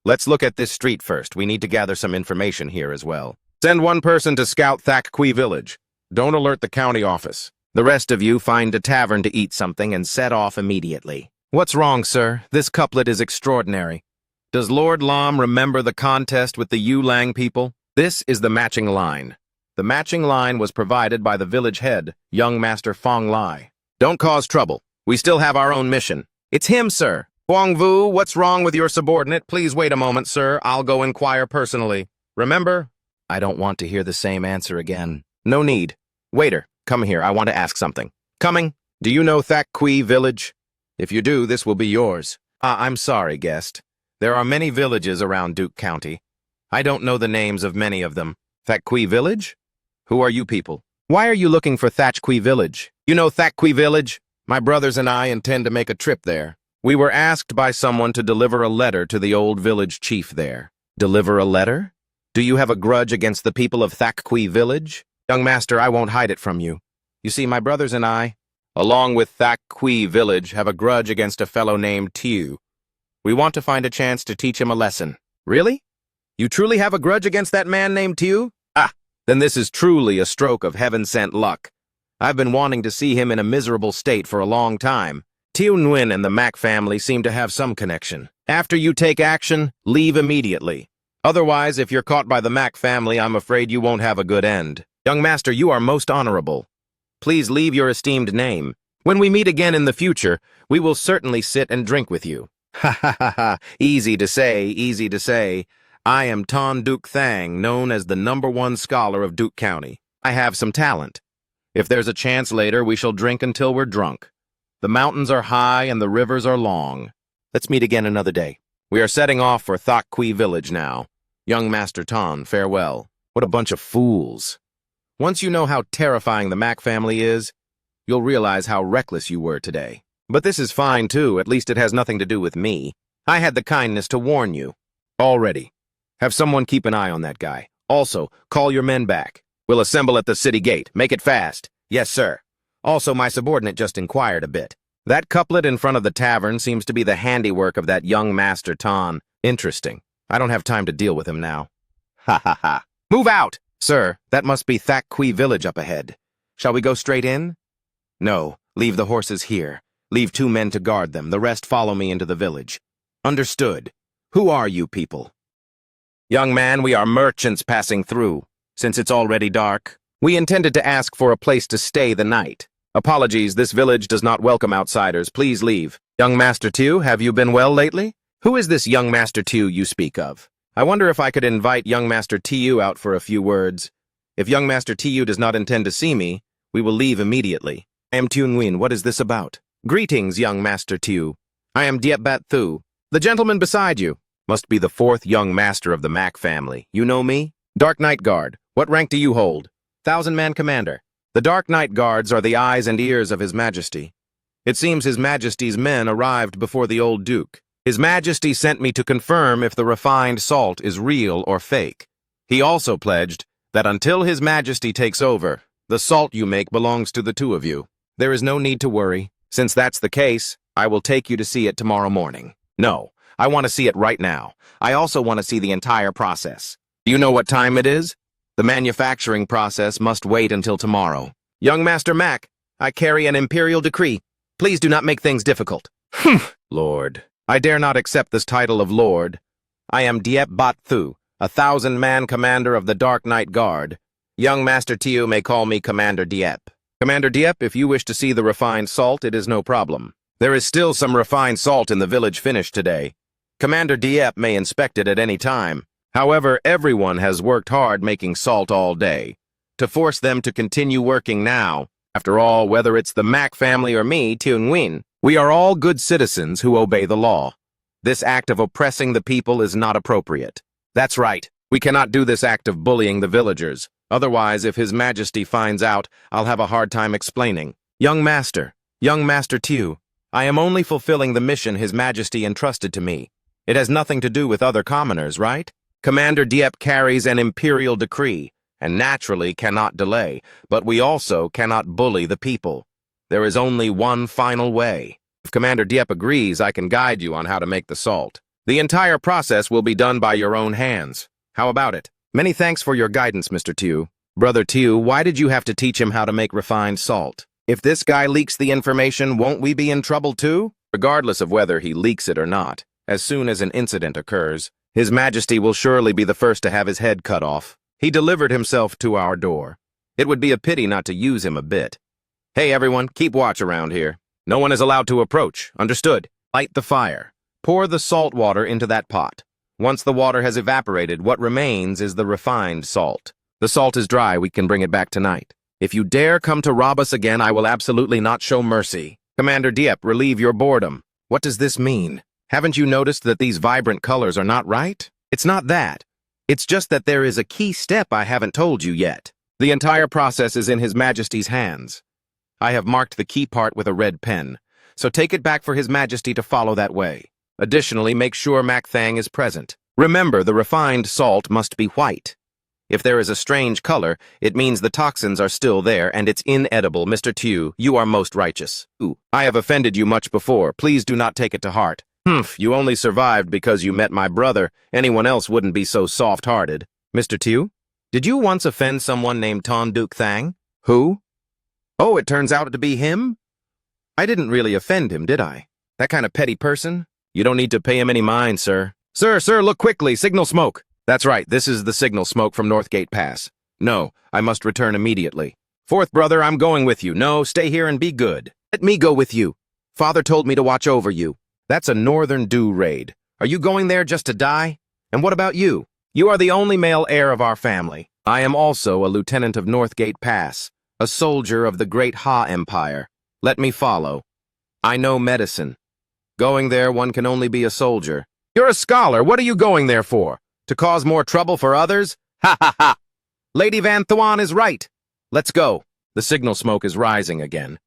Let's look at this street first. We need to gather some information here as well. Send one person to scout Thak Kui village. Don't alert the county office. The rest of you find a tavern to eat something and set off immediately. What's wrong, sir? This couplet is extraordinary. Does Lord Lam remember the contest with the Yulang people? This is the matching line. The matching line was provided by the village head, young Master Fong Lai. Don't cause trouble. We still have our own mission. It's him, sir. Huang Vu, what's wrong with your subordinate? Please wait a moment, sir. I'll go inquire personally. Remember? I don't want to hear the same answer again. No need. Waiter, come here. I want to ask something. Coming. Do you know Thak Kui village? If you do, this will be yours. I'm sorry, guest. There are many villages around Duke County. I don't know the names of many of them. Thak Kui village? Who are you people? Why are you looking for Thak Kui village? You know Thak Kui village? My brothers and I intend to make a trip there. We were asked by someone to deliver a letter to the old village chief there. Deliver a letter? Do you have a grudge against the people of Thak Kui village? Young master, I won't hide it from you. You see, my brothers and I, along with Thak Kui village, have a grudge against a fellow named Tew. We want to find a chance to teach him a lesson. Really? You truly have a grudge against that man named Tiu? Ah, then this is truly a stroke of heaven-sent luck. I've been wanting to see him in a miserable state for a long time. Tiu Nguyen and the Mac family seem to have some connection. After you take action, leave immediately. Otherwise, if you're caught by the Mac family, I'm afraid you won't have a good end. Young master, you are most honorable. Please leave your esteemed name. When we meet again in the future, we will certainly sit and drink with you. Ha ha ha ha, easy to say, easy to say. I am Ton Duc Thang, known as the #1 scholar of Duke County. I have some talent. If there's a chance later, we shall drink until we're drunk. The mountains are high and the rivers are long. Let's meet again another day. We are setting off for Thok Quy village now. Young Master Ton, farewell. What a bunch of fools. Once you know how terrifying the Mac family is, you'll realize how reckless you were today. But this is fine too, at least it has nothing to do with me. I had the kindness to warn you. Already. Have someone keep an eye on that guy. Also, call your men back. We'll assemble at the city gate. Make it fast. Yes, sir. Also, my subordinate just inquired a bit. That couplet in front of the tavern seems to be the handiwork of that young Master Ton. Interesting. I don't have time to deal with him now. Ha ha ha. Move out! Sir, that must be Thak Quy village up ahead. Shall we go straight in? No, leave the horses here. Leave 2 men to guard them. The rest follow me into the village. Understood. Who are you people? Young man, we are merchants passing through. Since it's already dark, we intended to ask for a place to stay the night. Apologies, this village does not welcome outsiders. Please leave. Young Master Tiu, have you been well lately? Who is this young Master Tiu you speak of? I wonder if I could invite young Master Tiu out for a few words. If young Master Tiu does not intend to see me, we will leave immediately. I am Tiu Nguyen. What is this about? Greetings, young Master Tiu. I am Diep Bat Thu. The gentleman beside you must be the 4th young master of the Mac family. You know me? Dark Knight Guard. What rank do you hold? 1,000-man commander. The Dark Knight Guards are the eyes and ears of His Majesty. It seems His Majesty's men arrived before the old Duke. His Majesty sent me to confirm if the refined salt is real or fake. He also pledged that until His Majesty takes over, the salt you make belongs to the 2 of you. There is no need to worry. Since that's the case, I will take you to see it tomorrow morning. No, I want to see it right now. I also want to see the entire process. Do you know what time it is? The manufacturing process must wait until tomorrow. Young Master Mac, I carry an imperial decree. Please do not make things difficult. Lord, I dare not accept this title of Lord. I am Diep Bat Thu, a 1,000-man commander of the Dark Knight Guard. Young Master Tiu may call me Commander Diep. Commander Diep, if you wish to see the refined salt, it is no problem. There is still some refined salt in the village finished today. Commander Diep may inspect it at any time. However, everyone has worked hard making salt all day. To force them to continue working now, after all, whether it's the Mac family or me, Tiu Nguyen, we are all good citizens who obey the law. This act of oppressing the people is not appropriate. That's right. We cannot do this act of bullying the villagers. Otherwise, if His Majesty finds out, I'll have a hard time explaining. Young Master Tiu, I am only fulfilling the mission His Majesty entrusted to me. It has nothing to do with other commoners, right? Commander Diep carries an imperial decree, and naturally cannot delay, but we also cannot bully the people. There is only one final way. If Commander Diep agrees, I can guide you on how to make the salt. The entire process will be done by your own hands. How about it? Many thanks for your guidance, Mr. Tiu. Brother Tiu, why did you have to teach him how to make refined salt? If this guy leaks the information, won't we be in trouble too? Regardless of whether he leaks it or not, as soon as an incident occurs, His Majesty will surely be the first to have his head cut off. He delivered himself to our door. It would be a pity not to use him a bit. Hey everyone, keep watch around here. No one is allowed to approach, understood? Light the fire. Pour the salt water into that pot. Once the water has evaporated, what remains is the refined salt. The salt is dry, we can bring it back tonight. If you dare come to rob us again, I will absolutely not show mercy. Commander Diep, relieve your boredom. What does this mean? Haven't you noticed that these vibrant colors are not right? It's not that. It's just that there is a key step I haven't told you yet. The entire process is in His Majesty's hands. I have marked the key part with a red pen, so take it back for His Majesty to follow that way. Additionally, make sure Mac Thang is present. Remember, the refined salt must be white. If there is a strange color, it means the toxins are still there and it's inedible. Mr. Tiu, you are most righteous. Ooh, I have offended you much before. Please do not take it to heart. Humph, you only survived because you met my brother. Anyone else wouldn't be so soft-hearted. Mr. Tew, did you once offend someone named Ton Duc Thang? Who? Oh, it turns out to be him? I didn't really offend him, did I? That kind of petty person? You don't need to pay him any mind, sir. Sir, look quickly, signal smoke. That's right, this is the signal smoke from Northgate Pass. No, I must return immediately. Fourth brother, I'm going with you. No, stay here and be good. Let me go with you. Father told me to watch over you. That's a Northern Dew raid. Are you going there just to die? And what about you? You are the only male heir of our family. I am also a lieutenant of Northgate Pass, a soldier of the Great Ha Empire. Let me follow. I know medicine. Going there, one can only be a soldier. You're a scholar. What are you going there for? To cause more trouble for others? Ha ha ha! Lady Van Thuan is right. Let's go. The signal smoke is rising again.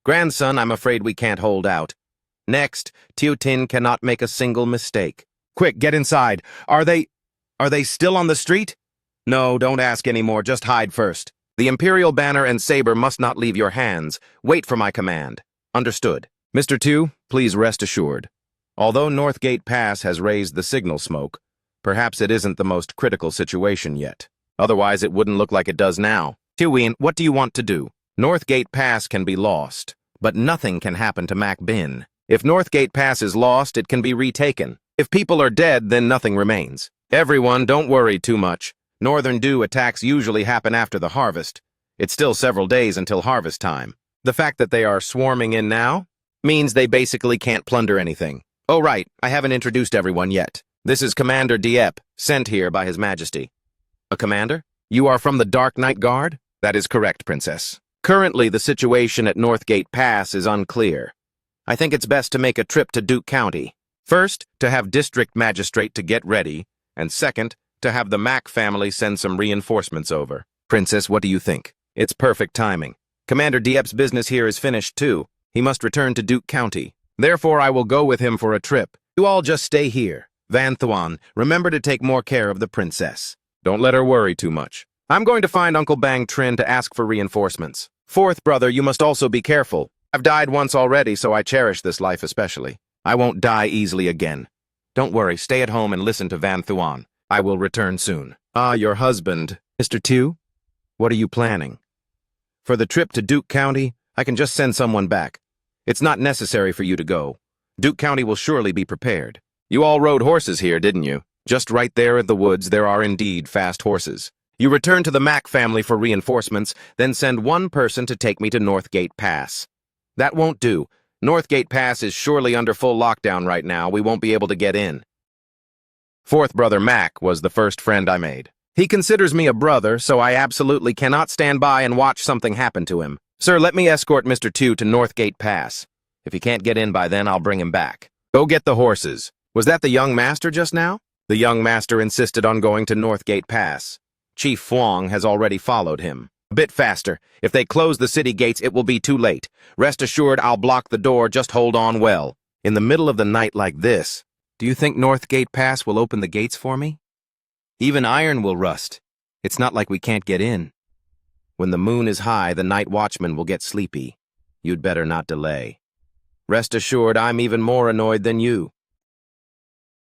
Grandson, I'm afraid we can't hold out. Next, Tew Tin cannot make a single mistake. Quick, get inside. Are they still on the street? No, don't ask anymore. Just hide first. The Imperial banner and saber must not leave your hands. Wait for my command. Understood. Mr. Tew, please rest assured. Although Northgate Pass has raised the signal smoke, perhaps it isn't the most critical situation yet. Otherwise, it wouldn't look like it does now. Tewin, what do you want to do? Northgate Pass can be lost, but nothing can happen to Mac Bin. If Northgate Pass is lost, it can be retaken. If people are dead, then nothing remains. Everyone, don't worry too much. Northern Dew attacks usually happen after the harvest. It's still several days until harvest time. The fact that they are swarming in now means they basically can't plunder anything. Oh right, I haven't introduced everyone yet. This is Commander Diep, sent here by His Majesty. A commander? You are from the Dark Knight Guard? That is correct, Princess. Currently, the situation at Northgate Pass is unclear. I think it's best to make a trip to Duke County. First, to have District Magistrate to get ready, and second, to have the Mac family send some reinforcements over. Princess, what do you think? It's perfect timing. Commander Diep's business here is finished, too. He must return to Duke County. Therefore, I will go with him for a trip. You all just stay here. Van Thuan, remember to take more care of the princess. Don't let her worry too much. I'm going to find Uncle Bang Trin to ask for reinforcements. Fourth brother, you must also be careful. I've died once already, so I cherish this life especially. I won't die easily again. Don't worry, stay at home and listen to Van Thuan. I will return soon. Ah, your husband. Mr. Tew, what are you planning? For the trip to Duke County, I can just send someone back. It's not necessary for you to go. Duke County will surely be prepared. You all rode horses here, didn't you? Just right there in the woods, there are indeed fast horses. You return to the Mac family for reinforcements, then send one person to take me to Northgate Pass. That won't do. Northgate Pass is surely under full lockdown right now. We won't be able to get in. Fourth brother Mac was the first friend I made. He considers me a brother, so I absolutely cannot stand by and watch something happen to him. Sir, let me escort Mr. Tew to Northgate Pass. If he can't get in by then, I'll bring him back. Go get the horses. Was that the young master just now? The young master insisted on going to Northgate Pass. Chief Phuong has already followed him. A bit faster. If they close the city gates, it will be too late. Rest assured, I'll block the door. Just hold on well. In the middle of the night like this, do you think Northgate Pass will open the gates for me? Even iron will rust. It's not like we can't get in. When the moon is high, the night watchman will get sleepy. You'd better not delay. Rest assured, I'm even more annoyed than you.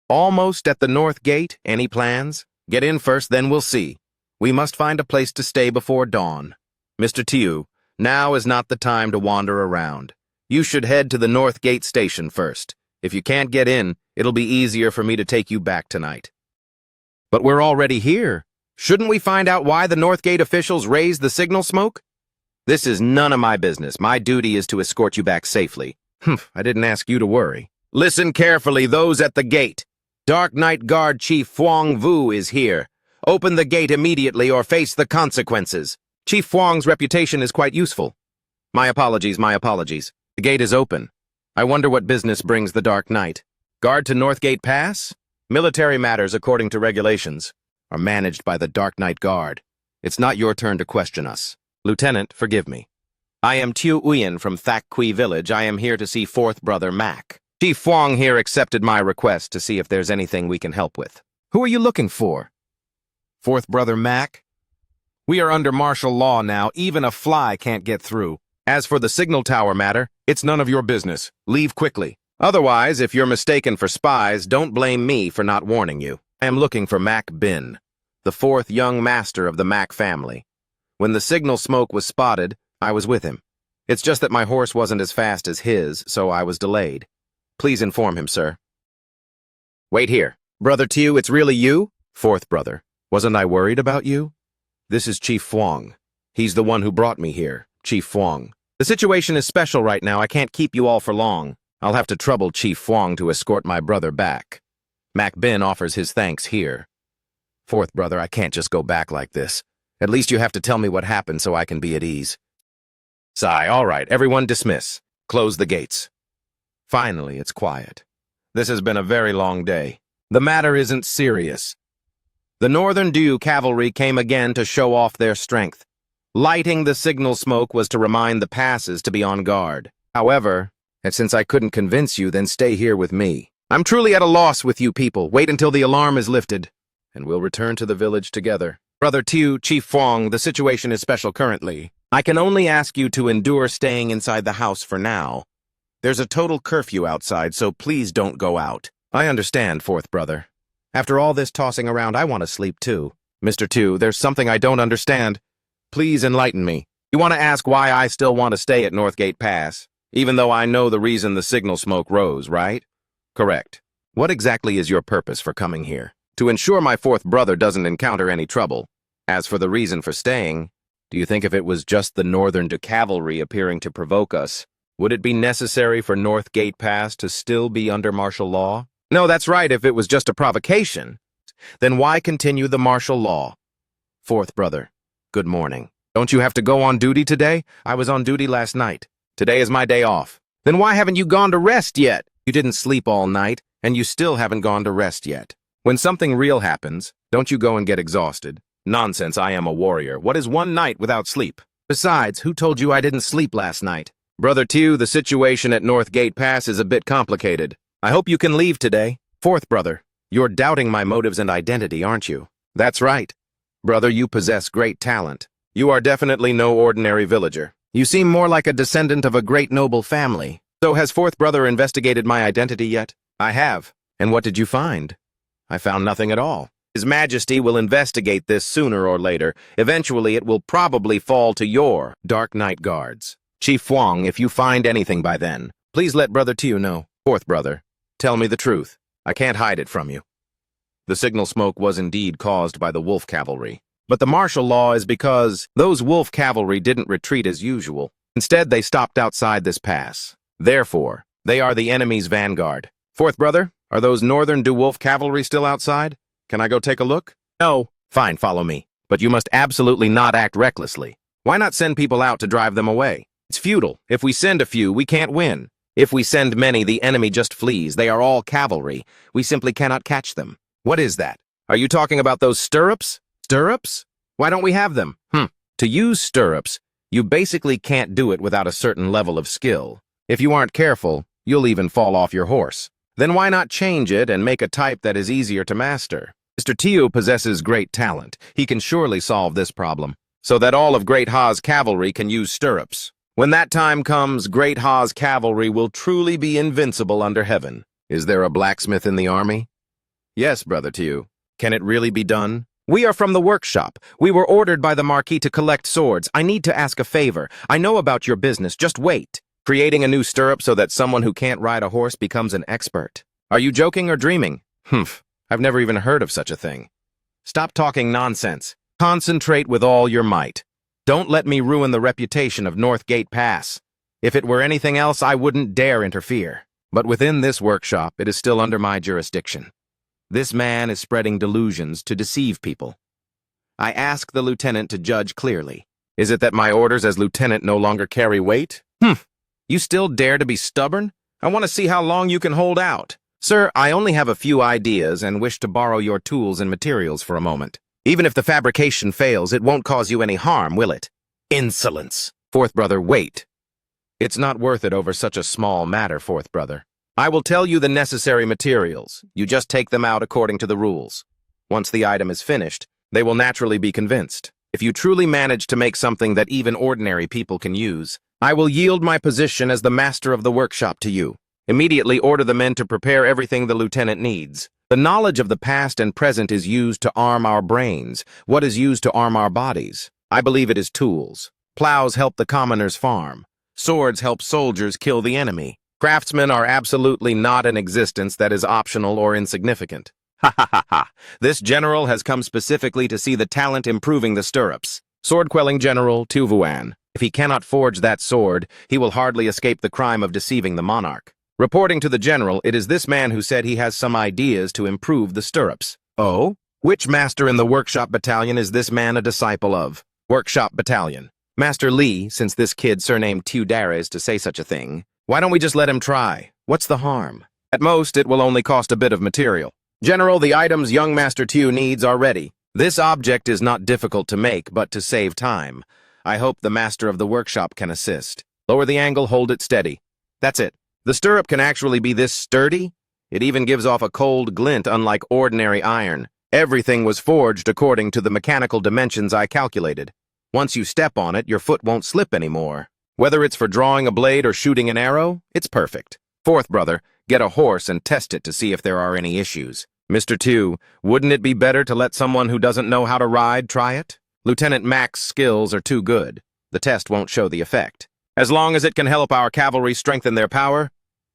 Almost at the North Gate. Any plans? Get in first, then we'll see. We must find a place to stay before dawn. Mr. Tew, now is not the time to wander around. You should head to the North Gate station first. If you can't get in, it'll be easier for me to take you back tonight. But we're already here. Shouldn't we find out why the North Gate officials raised the signal smoke? This is none of my business. My duty is to escort you back safely. I didn't ask you to worry. Listen carefully, those at the gate. Dark Knight Guard Chief Phuong Vu is here. Open the gate immediately or face the consequences. Chief Phuong's reputation is quite useful. My apologies, my apologies. The gate is open. I wonder what business brings the Dark Knight. Guard to Northgate Pass? Military matters, according to regulations, are managed by the Dark Knight Guard. It's not your turn to question us. Lieutenant, forgive me. I am Tew Uyen from Thac Quy Village. I am here to see fourth brother Mac. Chief Phuong here accepted my request to see if there's anything we can help with. Who are you looking for? Fourth brother Mac? We are under martial law now. Even a fly can't get through. As for the signal tower matter, it's none of your business. Leave quickly. Otherwise, if you're mistaken for spies, don't blame me for not warning you. I am looking for Mac Bin, the fourth young master of the Mac family. When the signal smoke was spotted, I was with him. It's just that my horse wasn't as fast as his, so I was delayed. Please inform him, sir. Wait here. Brother Tew, it's really you? Fourth brother. Wasn't I worried about you? This is Chief Fwang. He's the one who brought me here, Chief Fwang. The situation is special right now. I can't keep you all for long. I'll have to trouble Chief Fwang to escort my brother back. Mac Bin offers his thanks here. Fourth brother, I can't just go back like this. At least you have to tell me what happened so I can be at ease. Sigh, all right, everyone dismiss. Close the gates. Finally, it's quiet. This has been a very long day. The matter isn't serious. The Northern Dew cavalry came again to show off their strength. Lighting the signal smoke was to remind the passes to be on guard. However, and since I couldn't convince you, then stay here with me. I'm truly at a loss with you people. Wait until the alarm is lifted, and we'll return to the village together. Brother Tew, Chief Fwang, the situation is special currently. I can only ask you to endure staying inside the house for now. There's a total curfew outside, so please don't go out. I understand, fourth brother. After all this tossing around, I want to sleep too. Mr. Tew, there's something I don't understand. Please enlighten me. You want to ask why I still want to stay at Northgate Pass, even though I know the reason the signal smoke rose, right? Correct. What exactly is your purpose for coming here? To ensure my fourth brother doesn't encounter any trouble. As for the reason for staying, do you think if it was just the Northern Dew cavalry appearing to provoke us, would it be necessary for Northgate Pass to still be under martial law? No, that's right, if it was just a provocation. Then why continue the martial law? Fourth brother, good morning. Don't you have to go on duty today? I was on duty last night. Today is my day off. Then why haven't you gone to rest yet? You didn't sleep all night, and you still haven't gone to rest yet. When something real happens, don't you go and get exhausted? Nonsense, I am a warrior. What is one night without sleep? Besides, who told you I didn't sleep last night? Brother Tew, the situation at Northgate Pass is a bit complicated. I hope you can leave today. Fourth brother, you're doubting my motives and identity, aren't you? That's right. Brother, you possess great talent. You are definitely no ordinary villager. You seem more like a descendant of a great noble family. So has fourth brother investigated my identity yet? I have. And what did you find? I found nothing at all. His Majesty will investigate this sooner or later. Eventually, it will probably fall to your Dark Knight guards. Chief Fwang, if you find anything by then, please let Brother Tew know. Fourth brother, tell me the truth. I can't hide it from you. The signal smoke was indeed caused by the wolf cavalry. But the martial law is because those wolf cavalry didn't retreat as usual. Instead, they stopped outside this pass. Therefore, they are the enemy's vanguard. Fourth brother, are those Northern Dew wolf cavalry still outside? Can I go take a look? No. Fine, follow me. But you must absolutely not act recklessly. Why not send people out to drive them away? It's futile. If we send a few, we can't win. If we send many, the enemy just flees. They are all cavalry. We simply cannot catch them. What is that? Are you talking about those stirrups? Stirrups? Why don't we have them? To use stirrups, you basically can't do it without a certain level of skill. If you aren't careful, you'll even fall off your horse. Then why not change it and make a type that is easier to master? Mr. Tew possesses great talent. He can surely solve this problem, so that all of Great Ha's cavalry can use stirrups. When that time comes, Great Ha's cavalry will truly be invincible under heaven. Is there a blacksmith in the army? Yes, Brother Tew. Can it really be done? We are from the workshop. We were ordered by the Marquis to collect swords. I need to ask a favor. I know about your business. Just wait. Creating a new stirrup so that someone who can't ride a horse becomes an expert. Are you joking or dreaming? I've never even heard of such a thing. Stop talking nonsense. Concentrate with all your might. Don't let me ruin the reputation of Northgate Pass. If it were anything else, I wouldn't dare interfere. But within this workshop, it is still under my jurisdiction. This man is spreading delusions to deceive people. I ask the lieutenant to judge clearly. Is it that my orders as lieutenant no longer carry weight? You still dare to be stubborn? I want to see how long you can hold out. Sir, I only have a few ideas and wish to borrow your tools and materials for a moment. Even if the fabrication fails, it won't cause you any harm, will it? Insolence. Fourth brother, wait. It's not worth it over such a small matter, fourth brother. I will tell you the necessary materials. You just take them out according to the rules. Once the item is finished, they will naturally be convinced. If you truly manage to make something that even ordinary people can use, I will yield my position as the master of the workshop to you. Immediately order the men to prepare everything the lieutenant needs. The knowledge of the past and present is used to arm our brains. What is used to arm our bodies? I believe it is tools. Plows help the commoners farm. Swords help soldiers kill the enemy. Craftsmen are absolutely not an existence that is optional or insignificant. Ha ha ha ha. This general has come specifically to see the talent improving the stirrups. Sword-quelling general Tuvuan. If he cannot forge that sword, he will hardly escape the crime of deceiving the monarch. Reporting to the general, it is this man who said he has some ideas to improve the stirrups. Oh? Which master in the workshop battalion is this man a disciple of? Workshop battalion. Master Lee, since this kid surnamed Tu dares to say such a thing, why don't we just let him try? What's the harm? At most, it will only cost a bit of material. General, the items young Master Tu needs are ready. This object is not difficult to make, but to save time. I hope the master of the workshop can assist. Lower the angle, hold it steady. That's it. The stirrup can actually be this sturdy? It even gives off a cold glint unlike ordinary iron. Everything was forged according to the mechanical dimensions I calculated. Once you step on it, your foot won't slip anymore. Whether it's for drawing a blade or shooting an arrow, it's perfect. Fourth brother, get a horse and test it to see if there are any issues. Mr. Tu, wouldn't it be better to let someone who doesn't know how to ride try it? Lieutenant Mac's skills are too good. The test won't show the effect. As long as it can help our cavalry strengthen their power,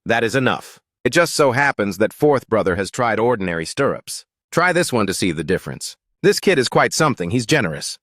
that is enough. It just so happens that fourth brother has tried ordinary stirrups. Try this one to see the difference. This kid is quite something. He's generous.